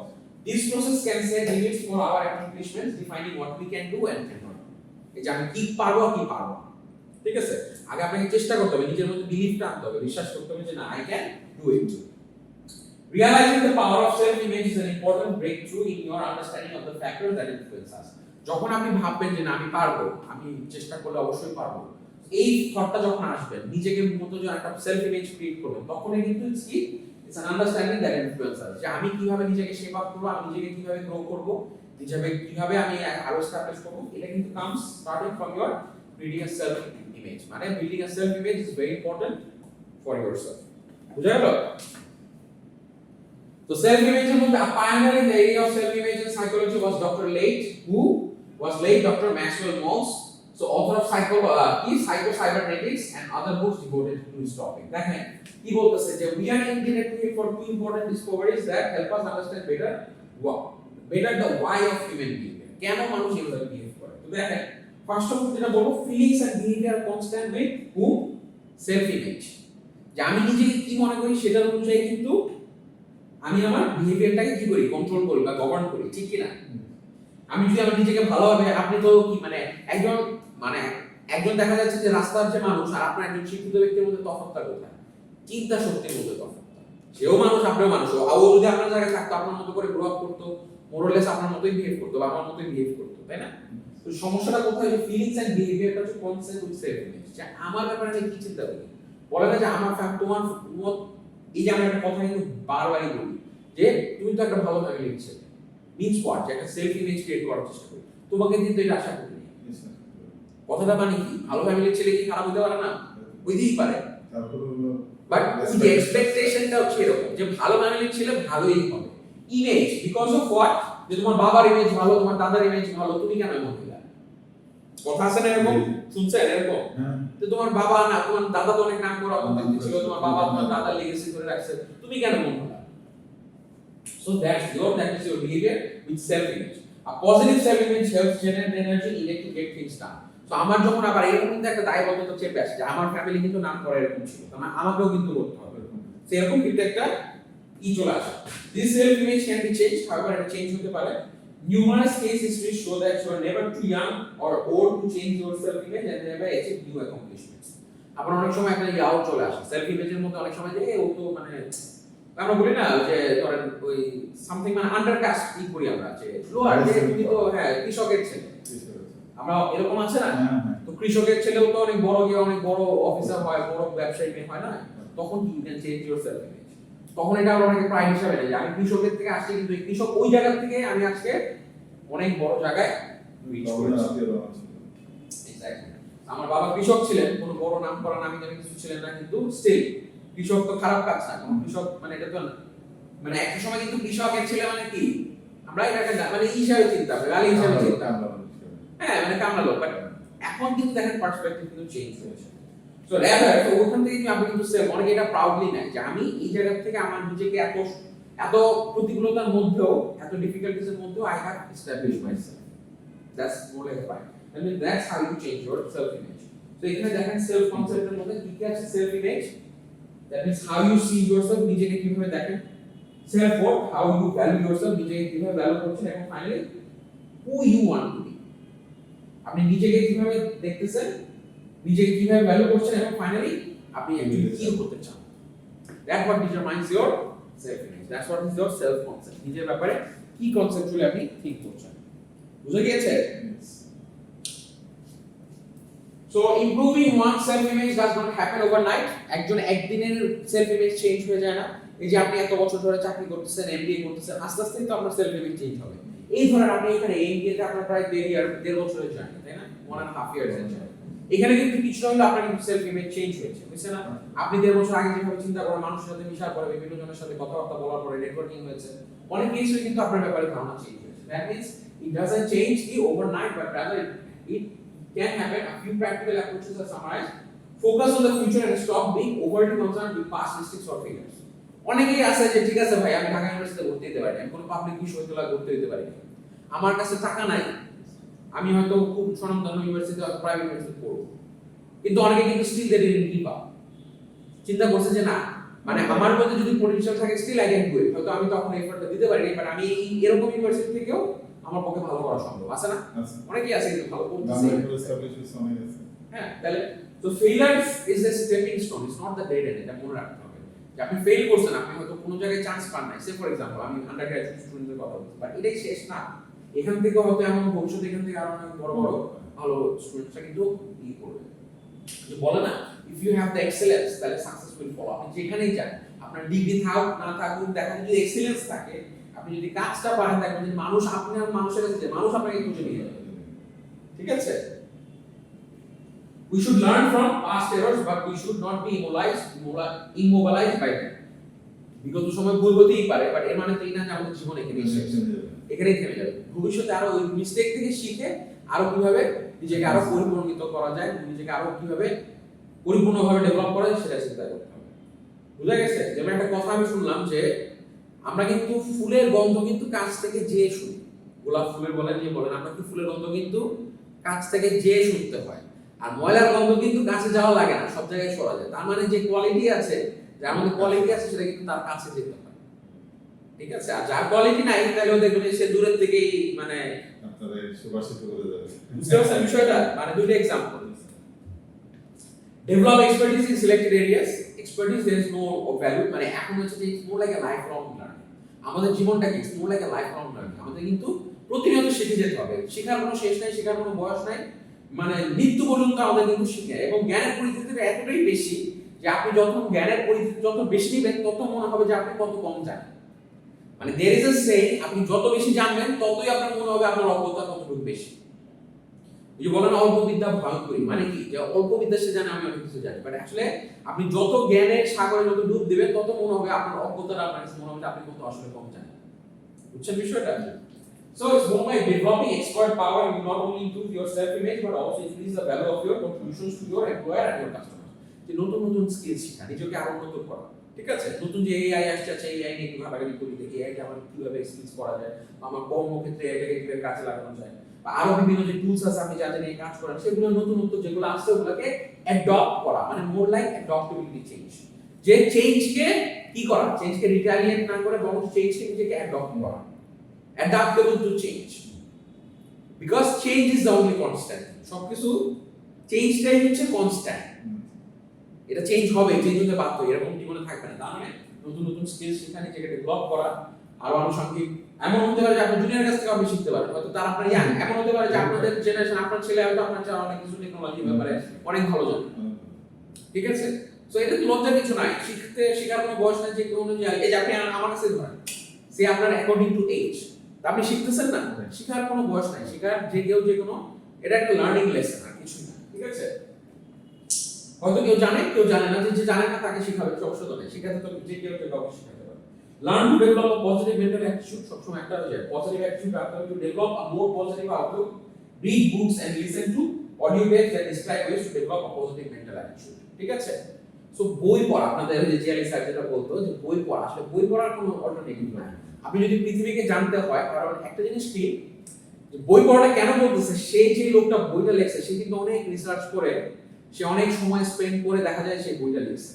This process can set limits for our accomplishments, defining what we can do and cannot do. এই যে আমি কি পারবো কি পারবো, ঠিক আছে? আগে আপনাকে চেষ্টা করতে হবে, নিজের মধ্যে বিলিফটা আনতে হবে, বিশ্বাস করতে হবে যে না, I can do it. Realizing the power of self-image is an important breakthrough in your understanding of the factors that influence us. যখন আপনি ভাববেন যে না আমি পারবো, আমি চেষ্টা করলে অবশ্যই পারবো, এই থটটা যখন আসবে, নিজেকে মতো যে একটা সেলফ ইমেজ ক্রিয়েট করবেন, তখনই কিন্তু it's an understanding that influence us, যে আমি কিভাবে নিজেকে শেপ আপ করব, আমি নিজেকে কিভাবে গ্রো করব, কিভাবে আমি আরো এস্টাবলিশ করব। এটা কিন্তু comes starting from your building a self image. মানে building a self image is very important for yourself. বুঝা গেল? So self-image is a pioneer in the area of self-image and psychology was Dr. Dr. Maxwell Maltz. So author of Psycho-Cybernetics and other books devoted to this topic. দেখেন কি বলতেছে যে we are indebted to him for two important discoveries that help us understand better the why of human behavior. কেন মানুষ এভাবে behave করে। তো দেখেন ফার্স্ট অফ অল যেটা বলবো, feelings and behaviour constant with self image, যে আমি নিজেকে কি মনে করি সেটার অনুযায়ী কিন্তু আমি আমার বিহেভিয়ারটাকে কি করি, কন্ট্রোল করি বা গভর্ন করি, ঠিক কি না? আমি যদি আমার নিজেকে ভালোভাবে, আপনি তো কি একজন দেখা যাচ্ছে যে রাস্তার যে মানুষ আর আপনার একজন শিক্ষিত ব্যক্তির মধ্যে তফাৎটা কোথায়? চিন্তা শক্তির মধ্যে তফাৎ। সেও মানুষ, আপনিও মানুষ। ও যদি আপনার জায়গায় থাকতো, আপনার মতো করে গ্রো আপ করতো, মোরলেস আপনার মতোই বিহেভ করতো বা আমার মতোই বিহেভ করতো, তাই না? তো সমস্যাটা কোথায়? যে ফিলিংস এন্ড বিহেভিয়ারটা হচ্ছে কনসেপ্ট উইথ সেলফ ইমেজ, যে আমার ব্যাপারে আমি কি চিন্তা করি। বলে না যে আমার তোমার, এই যে আমি একটা কথা কিন্তু বারবারই বলি যে তুমি তো একটা ভালো ফ্যামিলি ছেলে, মিন্স হোয়াট, যে একটা সেলফ ইমেজ ক্রিয়েট করার চেষ্টা করি, তোমাকে কিন্তু এটা আশা করি। কথাটা মানে কি, ভালো ফ্যামিলির ছেলে কি খারাপ হতে পারে না? হইতেই পারে, বাট যে এক্সপেকটেশনটা হচ্ছে এরকম যে ভালো ফ্যামিলির ছেলে ভালোই হবে। ইমেজ, বিকজ অফ হোয়াট, যে তোমার বাবার ইমেজ ভালো, তোমার দাদার ইমেজ ভালো, তুমি কেন এমন হইলা? কথা আছে না এরকম, শুনছেন এরকম? তো তোমার বাবা না, তোমার দাদা তো অনেক নাম করা ব্যক্তি ছিল, তোমার বাবা তোমার দাদার লেগেসি ধরে রাখছে, তুমি কেন এমন হলা? So that is your behavior with self-image. A positive self-image helps generate energy needed to get things done. So আমার যখন আবার এরকম কিন্তু একটা দায়বদ্ধতা চেপে আসে যে আমার ফ্যামিলি কিন্তু নাম করে এরকম ছিল, আমাকেও কিন্তু করতে হবে, সেরকম কিন্তু একটা চলে আসে। This self-image can be changed, however এটা চেঞ্জ হতে পারে। Numerous case histories show that you are never too young or old to change your self-image and never achieve new accomplishments. আবার অনেক সময় একটা ইয়াও চলে আসে self-imageর মধ্যে, অনেক সময় যে ও তো আমরা বলি না যে ধরেন ওই সামথিং আন্ডারকাস্ট কি করি আমরা, যে লোয়ার, যে তুমি তো কৃষকের ছেলে, আমরা এরকম আছে না? তো কৃষকের ছেলেও তো অনেক বড় গিয়ে অনেক বড় অফিসার হয়, বড় ব্যবসায়ী হয় না? তখন you can change your self image. তখন এটা আমরা অনেকে প্রাইড হিসাবে নেই যে আমি কৃষকের থেকে আসছি, কিন্তু এই কৃষক ওই জায়গা থেকে আমি আজকে অনেক বড় জায়গায় রিচ করেছি। এক্স্যাক্টলি, আমার বাবা কৃষক ছিলেন, কোনো বড় নাম করা নামি দামি কিছু ছিলেন না, কিন্তু স্টিল কৃষক তো খারাপ কাজ না, কৃষক এটা তো একটা সময় কিন্তু কৃষকের ছেলে কি আমরা এটাকে হিসাবে চিন্তা করি, গালি হিসাবে চিন্তা, হ্যাঁ কামলা লোক। বাট এখন কিন্তু দেখেন পার্সপেক্টিভ কিন্তু চেঞ্জ হয়েছে। সো রেদার তো ওখান থেকে আপনি কিন্তু অনেকে এটা প্রাউডলি নেয় যে আমি এই জায়গা থেকে আমার নিজেকে এত প্রতিকূলতার মধ্যেও, এত ডিফিকাল্টিসের মধ্যেও I have established myself. That's more like fine. I mean that's how you change your self image. So এখানে দেখেন সেলফ কনসেপ্টের মধ্যে কি কি আছে? Self image, that means how you see yourself, নিজেকে কিভাবে দেখেন। self worth, how you value yourself, নিজেকে কিভাবে ভ্যালু করছেন। এবং finally who you want to be, আপনি নিজেকে কিভাবে দেখতেছেন, নিজেকে কিভাবে ভ্যালু করছেন। এবং ফাইনালি আপনি অ্যাকচুয়ালি কি হতে চান। That what determines your self image, that's what is your self concept. নিজের ব্যাপারে কি কনসেপচুয়ালি আপনি ঠিক করছেন, বুঝে গিয়েছে? So improving one's self image does not happen overnight. একজন একদিনের সেলফ ইমেজ চেঞ্জ হয়ে যায় না। এই যে আপনি এত বছর ধরে চাকরি করতেছেন, এমবিএ করতেছেন, আস্তে আস্তে তো আপনার সেলফ ইমেজ চেঞ্জ হবে। এই ধরেন আপনি এখানে এমবিএ তে আপনার প্রায় 1.5 বছরের জার্নি, তাই না? 1.5 years এর জার্নি। এখানে কিন্তু কিছু না হলে আপনার কিন্তু সেলফ ইমেজ চেঞ্জ হয়েছে, বুঝছেন না? আপনি 1.5 বছর আগে যেভাবে চিন্তা করেন, মানুষের সাথে মিশার পরে, বিভিন্ন জনের সাথে কথাবার্তা বলার পরে, নেটওয়ার্কিং হয়েছে, অনেক কিছুই কিন্তু আপনার ব্যাপারে ধারণা চেঞ্জ হয়েছে। That means it doesn't change overnight, but rather it can happen. A few practical approaches are summarized. Focus on the future and stop being overly concerned with past mistakes or failures. অনেকেই আছে যে ঠিক আছে ভাই, আমি ঢাকা ইউনিভার্সিটিতে ভর্তি হতে পারি, আমি কোনো পাবলিক বিশ্ববিদ্যালয়ে ভর্তি হতে পারি, আমার কাছে টাকা নাই, আমি হয়তো খুব স্বনামধন্য ইউনিভার্সিটি অথবা প্রাইভেট ইউনিভার্সিটি পড়ব, কিন্তু অনেকে কিন্তু still they didn't give up. চিন্তা করছে যে না, মানে আমার মধ্যে যদি পটেনশিয়াল থাকে, still I can do it, হয়তো আমি তখন এফর্টটা দিতে পারি, বাট আমি এরকম ইউনিভার্সিটি থেকেও আমার পক্ষে ভালো করা সম্ভব আছে না? অনেকেই আছে কিন্তু ভালো করতেছে। হ্যাঁ, তাহলে তো failures is a stepping stone, it's not the dead end. এটা মনে রাখতে হবে যে আপনি ফেল করছেন, আপনি হয়তো কোনো জায়গায় চান্স পান নাই। সে ফর এক্সাম্পল আমি আন্ডার গ্র্যাজুয়েট স্টুডেন্টদের কথা বলছি, বাট এটাই শেষ না। এখান থেকে হয়তো এমন ভবিষ্যতে এখান থেকে আরো অনেক বড় বড় ভালো স্টুডেন্টরা কিন্তু ই করবে। যে বলে না, if you have the excellence, তাহলে সাকসেস উইল ফলো। আপনি যেখানেই যান, আপনার ডিগ্রি থাকুক না থাকুক, দেখেন যদি এক্সেলেন্স থাকে, আপনি যদি কাজটা পারেন, দেখবেন যে মানুষ আপনার মানুষের কাছে যে মানুষ আপনাকে খুঁজে নিয়ে যাবে। ঠিক আছে? We should learn from past errors, but we should not be immobilized by them. বিগত সময় ভুল হতেই পারে, বাট এর মানে তো এই না যে আমাদের জীবন এখানেই থেমে যাবে। ভবিষ্যতে আরো ওই মিস্টেক থেকে শিখে আরো কিভাবে নিজেকে আরো পরিপূর্ণিত করা যায়, নিজেকে আরো কিভাবে পরিপূর্ণভাবে ডেভেলপ করা যায়, সেটা চিন্তা করতে হবে। বুঝা গেছে? যেমন একটা কথা আমি শুনলাম যে আমরা কিন্তু ফুলের গন্ধ কিন্তু কাছ থেকে যেয়ে শুনি। গোলাপ ফুলের বলেন যে বলেন, আমরা কি ফুলের গন্ধ কিন্তু কাছ থেকে যেয়ে শুনতে হয়। আর ময়লার গন্ধ কিন্তু কাছে যাওয়া লাগে না, সব জায়গায় সরা যায়। তার মানে যে কোয়ালিটি আছে, যার মধ্যে কোয়ালিটি আছে, সেটা কিন্তু তার কাছে যেতে হয়। ঠিক আছে? আর যার কোয়ালিটি নাই, তাহলে দেখবেন যে সে দূরের থেকেই মানে আপনাদের সুবাসিত করে যাবে। বুঝতে পারছেন বিষয়টা? মানে দুইটা example. Develop expertise in selected areas. Expertise there is no value, মানে এখন হচ্ছে যে it's more like a life long learning. আমাদের জীবনটা কি it's more like a life long learning. আমাদের কিন্তু প্রতিনিয়ত শিখে যেতে হবে। শেখার কোনো শেষ নাই, শেখার কোনো বয়স নাই, মানে মৃত্যু পর্যন্ত আমাদের কিন্তু শিখে। এবং জ্ঞানের পরিধিটা এতটাই বেশি যে আপনি যত জ্ঞানের পরিধি যত বেশি নেবেন, তত মনে হবে যে আপনি কত কম জানেন। মানে देयर इज अ সেইং, আপনি যত বেশি জানবেন, ততই আপনার মনে হবে আপনার অজ্ঞতা কতটুকু বেশি। এই বলেন অল্প বিদ্যা ভয়ঙ্করী, মানে কি যে অল্প বিদ্যা সে জানে, আমি অনেক কিছু জানি, বাট আসলে আপনি যত জ্ঞানের সাগরে যত ডুব দিবেন, তত মনে হবে আপনার অজ্ঞতাটা আপনার কাছে মনে হবে আপনি কত আসলে কম জানেন। বুঝছেন বিষয়টা? So it's more like developing expert power will not only improve your self image but also increase the value of your contributions to your employer and your customers. যে নতুন নতুন স্কিল শেখা, নিজেকে আরো উন্নত করা। ঠিক আছে? নতুন যে এআই আসছে, এআই নিয়ে একটু ভাবাগানি করি, দেখি এআইটা আমার কিভাবে স্কিলস করা যায়, আমার কর্মক্ষেত্রে এআইটাকে কিভাবে কাজে লাগানো যায়, বা আরো বিভিন্ন যে টুলস আছে আপনি যাদের নিয়ে কাজ করেন, সেগুলো নতুনত্ব যেগুলো আসছে ওগুলোকে অ্যাডপ্ট করা, মানে মোর লাইক অ্যাডপ্টেবিলিটি চেঞ্জ। যে চেঞ্জকে কি করা, চেঞ্জকে রিটালিয়েট না করে বরং চেঞ্জকে নিজেকে অ্যাডপ্ট করা, adaptable to change, because change is the only constant. সবকিছু চেঞ্জটাই হচ্ছে কনস্ট্যান্ট। এটা চেঞ্জ হবে, চেঞ্জ হতে বাধ্য, এরকম জীবনে থাকবে না। তার মানে নতুন নতুন স্কিল শেখা, নিজেকে ডেভেলপ করা, আর আনুষঙ্গিক এমন হতে পারে যে আপনি জুনিয়র কাছ থেকে আপনি শিখতে পারেন, হয়তো তার আপনার ইয়াং, এমন হতে পারে যে আপনাদের জেনারেশন, আপনার ছেলে হয়তো আপনার চেয়ে অনেক কিছু টেকনোলজি ব্যাপারে অনেক ভালো জানে। ঠিক আছে? সো এটা লজ্জার কিছু নাই, শেখার কোনো বয়স নাই যে কোনো এই যে আপনি আমার কাছে ধরেন, সে আপনার অ্যাকর্ডিং টু এজ আপনি শিখতেছেন না, শেখার কোনো বয়স নাই, শেখার যে কেউ যে কোনো, এটা একটা লার্নিং লেসন আর কিছু না। ঠিক আছে? হয়তো কেউ জানে, কেউ জানে না, যে জানে না তাকে শেখাবে, সমস্যা নেই, শেখাতে তো যে কেউ যে কাউকে শেখাতে পারে। Learn to develop a positive mental attitude, সবসময় একটা হয়ে যায় পজিটিভ অ্যাটিটিউড, আপনাকে to develop a more positive outlook, read books and listen to audio tapes that describe ways to develop a positive mental attitude. ঠিক আছে? So বই পড়া, আপনাদের যে জিআরই স্যার যেটা বলতো যে বই পড়া, আসলে বই পড়ার কোনো অল্টারনেটিভ নাই। আপনি যদি পৃথিবীকে জানতে হয়, কারণ একটা জিনিস কি, যে বই পড়াটা কেন বলতেছে, সেই যে লোকটা বইটা লিখছে সে কিন্তু অনেক রিসার্চ করে, সে অনেক সময় স্পেন্ড করে দেখা যায় সেই বইটা লিখছে,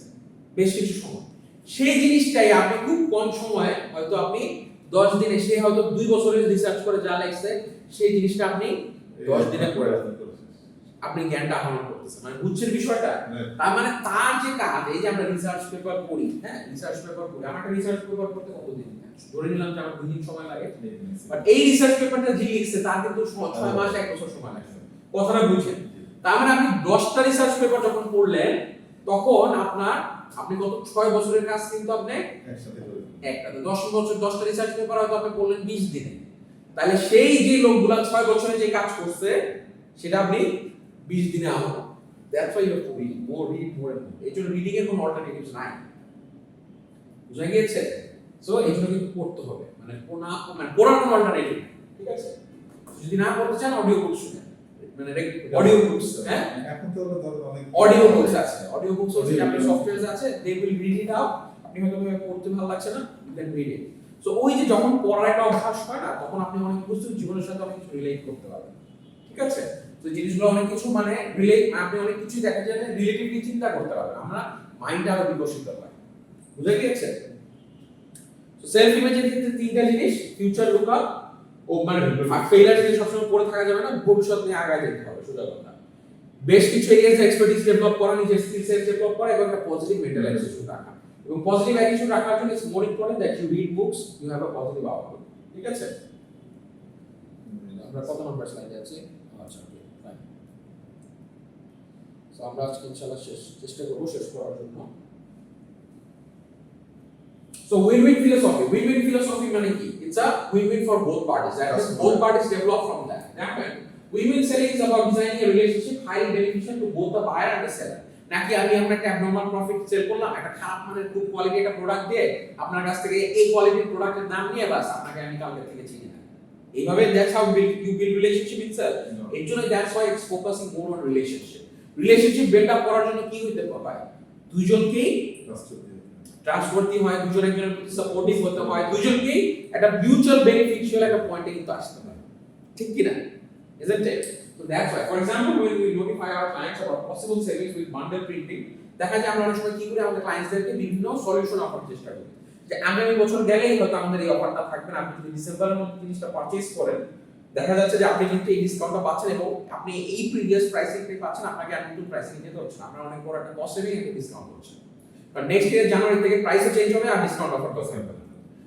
বেশ কিছু সময়। সেই জিনিসটাই আপনি খুব কম সময়ে, হয়তো আপনি 10 দিনে, সে হয়তো 2 বছরের রিসার্চ করে যা লিখছে, সেই জিনিসটা আপনি 10 দিনে পড়ে আপনি জ্ঞানটা আহরণ করতেছেন, মানে বুঝছেন বিষয়টা। তার মানে তার যে কাজ, এই যে আমরা রিসার্চ পেপার পড়ি, হ্যাঁ রিসার্চ পেপার পড়ি, আমার একটা রিসার্চ পেপার পড়তে কতদিন, ধরে নিলাম যে আমার 2 দিন সময় লাগে, বাট এই রিসার্চ পেপারটা যে লিখছে তার কিন্তু 6 মাস 1 বছর সময় লাগছে। কথাটা বুঝেন? তার মানে আপনি 10টা রিসার্চ পেপার যখন পড়লেন তখন আপনি কত 6 বছরের কাজ কিন্তু আপনি একসাথে 10 বছর 10টা রিসার্চ পেপার হয়তো আপনি পড়লেন 20 দিনে। তাহলে সেই যে লোকগুলা 6 বছরে যে কাজ করছে সেটা আপনি 20 দিনে আহত। That's why you have to read more and more. এই জন্য রিডিং এর কোনো অল্টারনেটিভস নাই, বুঝা গিয়েছে? সো এই জন্য কিন্তু পড়তে হবে, মানে পড়ার কোনো অল্টারনেটিভ নেই, ঠিক আছে? যদি না পড়তে চান অডিও বুক শুনেন, মানে অডিও বুকস, হ্যাঁ এখন তো অনেক অডিও বুকস আছে, অডিও বুকস হচ্ছে আপনি সফটওয়্যারস আছে, they will read it out. আপনি হয়তো পড়তে ভালো লাগছে না, you can read it. So ওই যে যখন পড়ার একটা অভ্যাস হয় না, তখন আপনি অনেক কিছু জীবনের সাথে অনেক কিছু রিলেট করতে পারবেন, ঠিক আছে? তো জিনিসগুলো অনেক কিছু মানে রিলেট, আপনি অনেক কিছু দেখা যায় রিলেটিভলি চিন্তা করতে পারবেন, আমরা মাইন্ড আরো বিকশিত হয়, বুঝা গিয়েছে? তো সেলফ ইমেজের ক্ষেত্রে 3টা জিনিস, ফিউচার লুকআপ, ও মানে ফেইলার যে সবসময় পড়ে থাকা যাবে না, ভবিষ্যৎ নিয়ে আগায় যেতে হবে, সোজা কথা। বেশ কিছু এরিয়াতে এক্সপার্টিস ডেভেলপ করা, নিজের স্কিল সেট ডেভেলপ করা এবং একটা পজিটিভ মেন্টাল অ্যাটিটিউড রাখা। এবং পজিটিভ অ্যাটিটিউড রাখার জন্য it's more important that you read books, you have a positive outlook, ঠিক আছে? আমরা কত নম্বর স্লাইডে আছি? আচ্ছা, ওকে ফাইন। সো আমরা আজকে ইনশাআল্লাহ চেষ্টা করব শেষ করার জন্য। So win-win philosophy. Win-win philosophy মানে কি? It's a win-win for both parties. That is, both parties develop from that. Win-win selling is about designing a relationship highly beneficial to both the buyer and the seller. নাকি আমি আপনার একটা abnormal profit sell করলাম, একটা খারাপ মানের খুব quality একটা প্রোডাক্ট দিয়ে আপনার কাছ থেকে এই কোয়ালিটির প্রোডাক্টের দাম নিয়ে বাস আপনাকে আমি কালকে থেকে চিনি না। এইভাবে that's how you build relationship itself. এর জন্য that's why it's focusing more on relationship. Relationship build up করার জন্য কি হইতে হবে? দুইজনকেই ট্রাস্টওয়ার্দি হয়, দুজন একজনের প্রতি সাপোর্টিভ হতে হয়, দুজনকেই একটা মিউচুয়াল বেনিফিশিয়াল একটা পয়েন্টে কিন্তু আসতে হয়, ঠিক কি না? Isn't it? So that's why, for example, when we notify our clients about possible savings with bundle printing, দেখা যায় আমরা অনেক সময় কি করি, আমাদের ক্লায়েন্টসদেরকে বিভিন্ন সলিউশন অফার চেষ্টা করি যে আগামী বছর গেলেই হয়তো আমাদের এই অফারটা থাকবে না, আপনি যদি ডিসেম্বরের মধ্যে জিনিসটা পারচেজ করেন দেখা যাচ্ছে যে আপনি কিন্তু এই ডিসকাউন্টটা পাচ্ছেন এবং আপনি এই প্রিভিয়াস প্রাইসিংটাই পাচ্ছেন, আপনাকে আর নতুন প্রাইসিং নিতে হচ্ছে না, আমরা অনেক বড় একটা কস্ট সেভিং একটা ডিসকাউন্ট করছি। বাট নেক্সট ইয়ার জানুয়ারি থেকে প্রাইসও চেঞ্জ হবে আর ডিসকাউন্ট অফারটাও সেম হবে।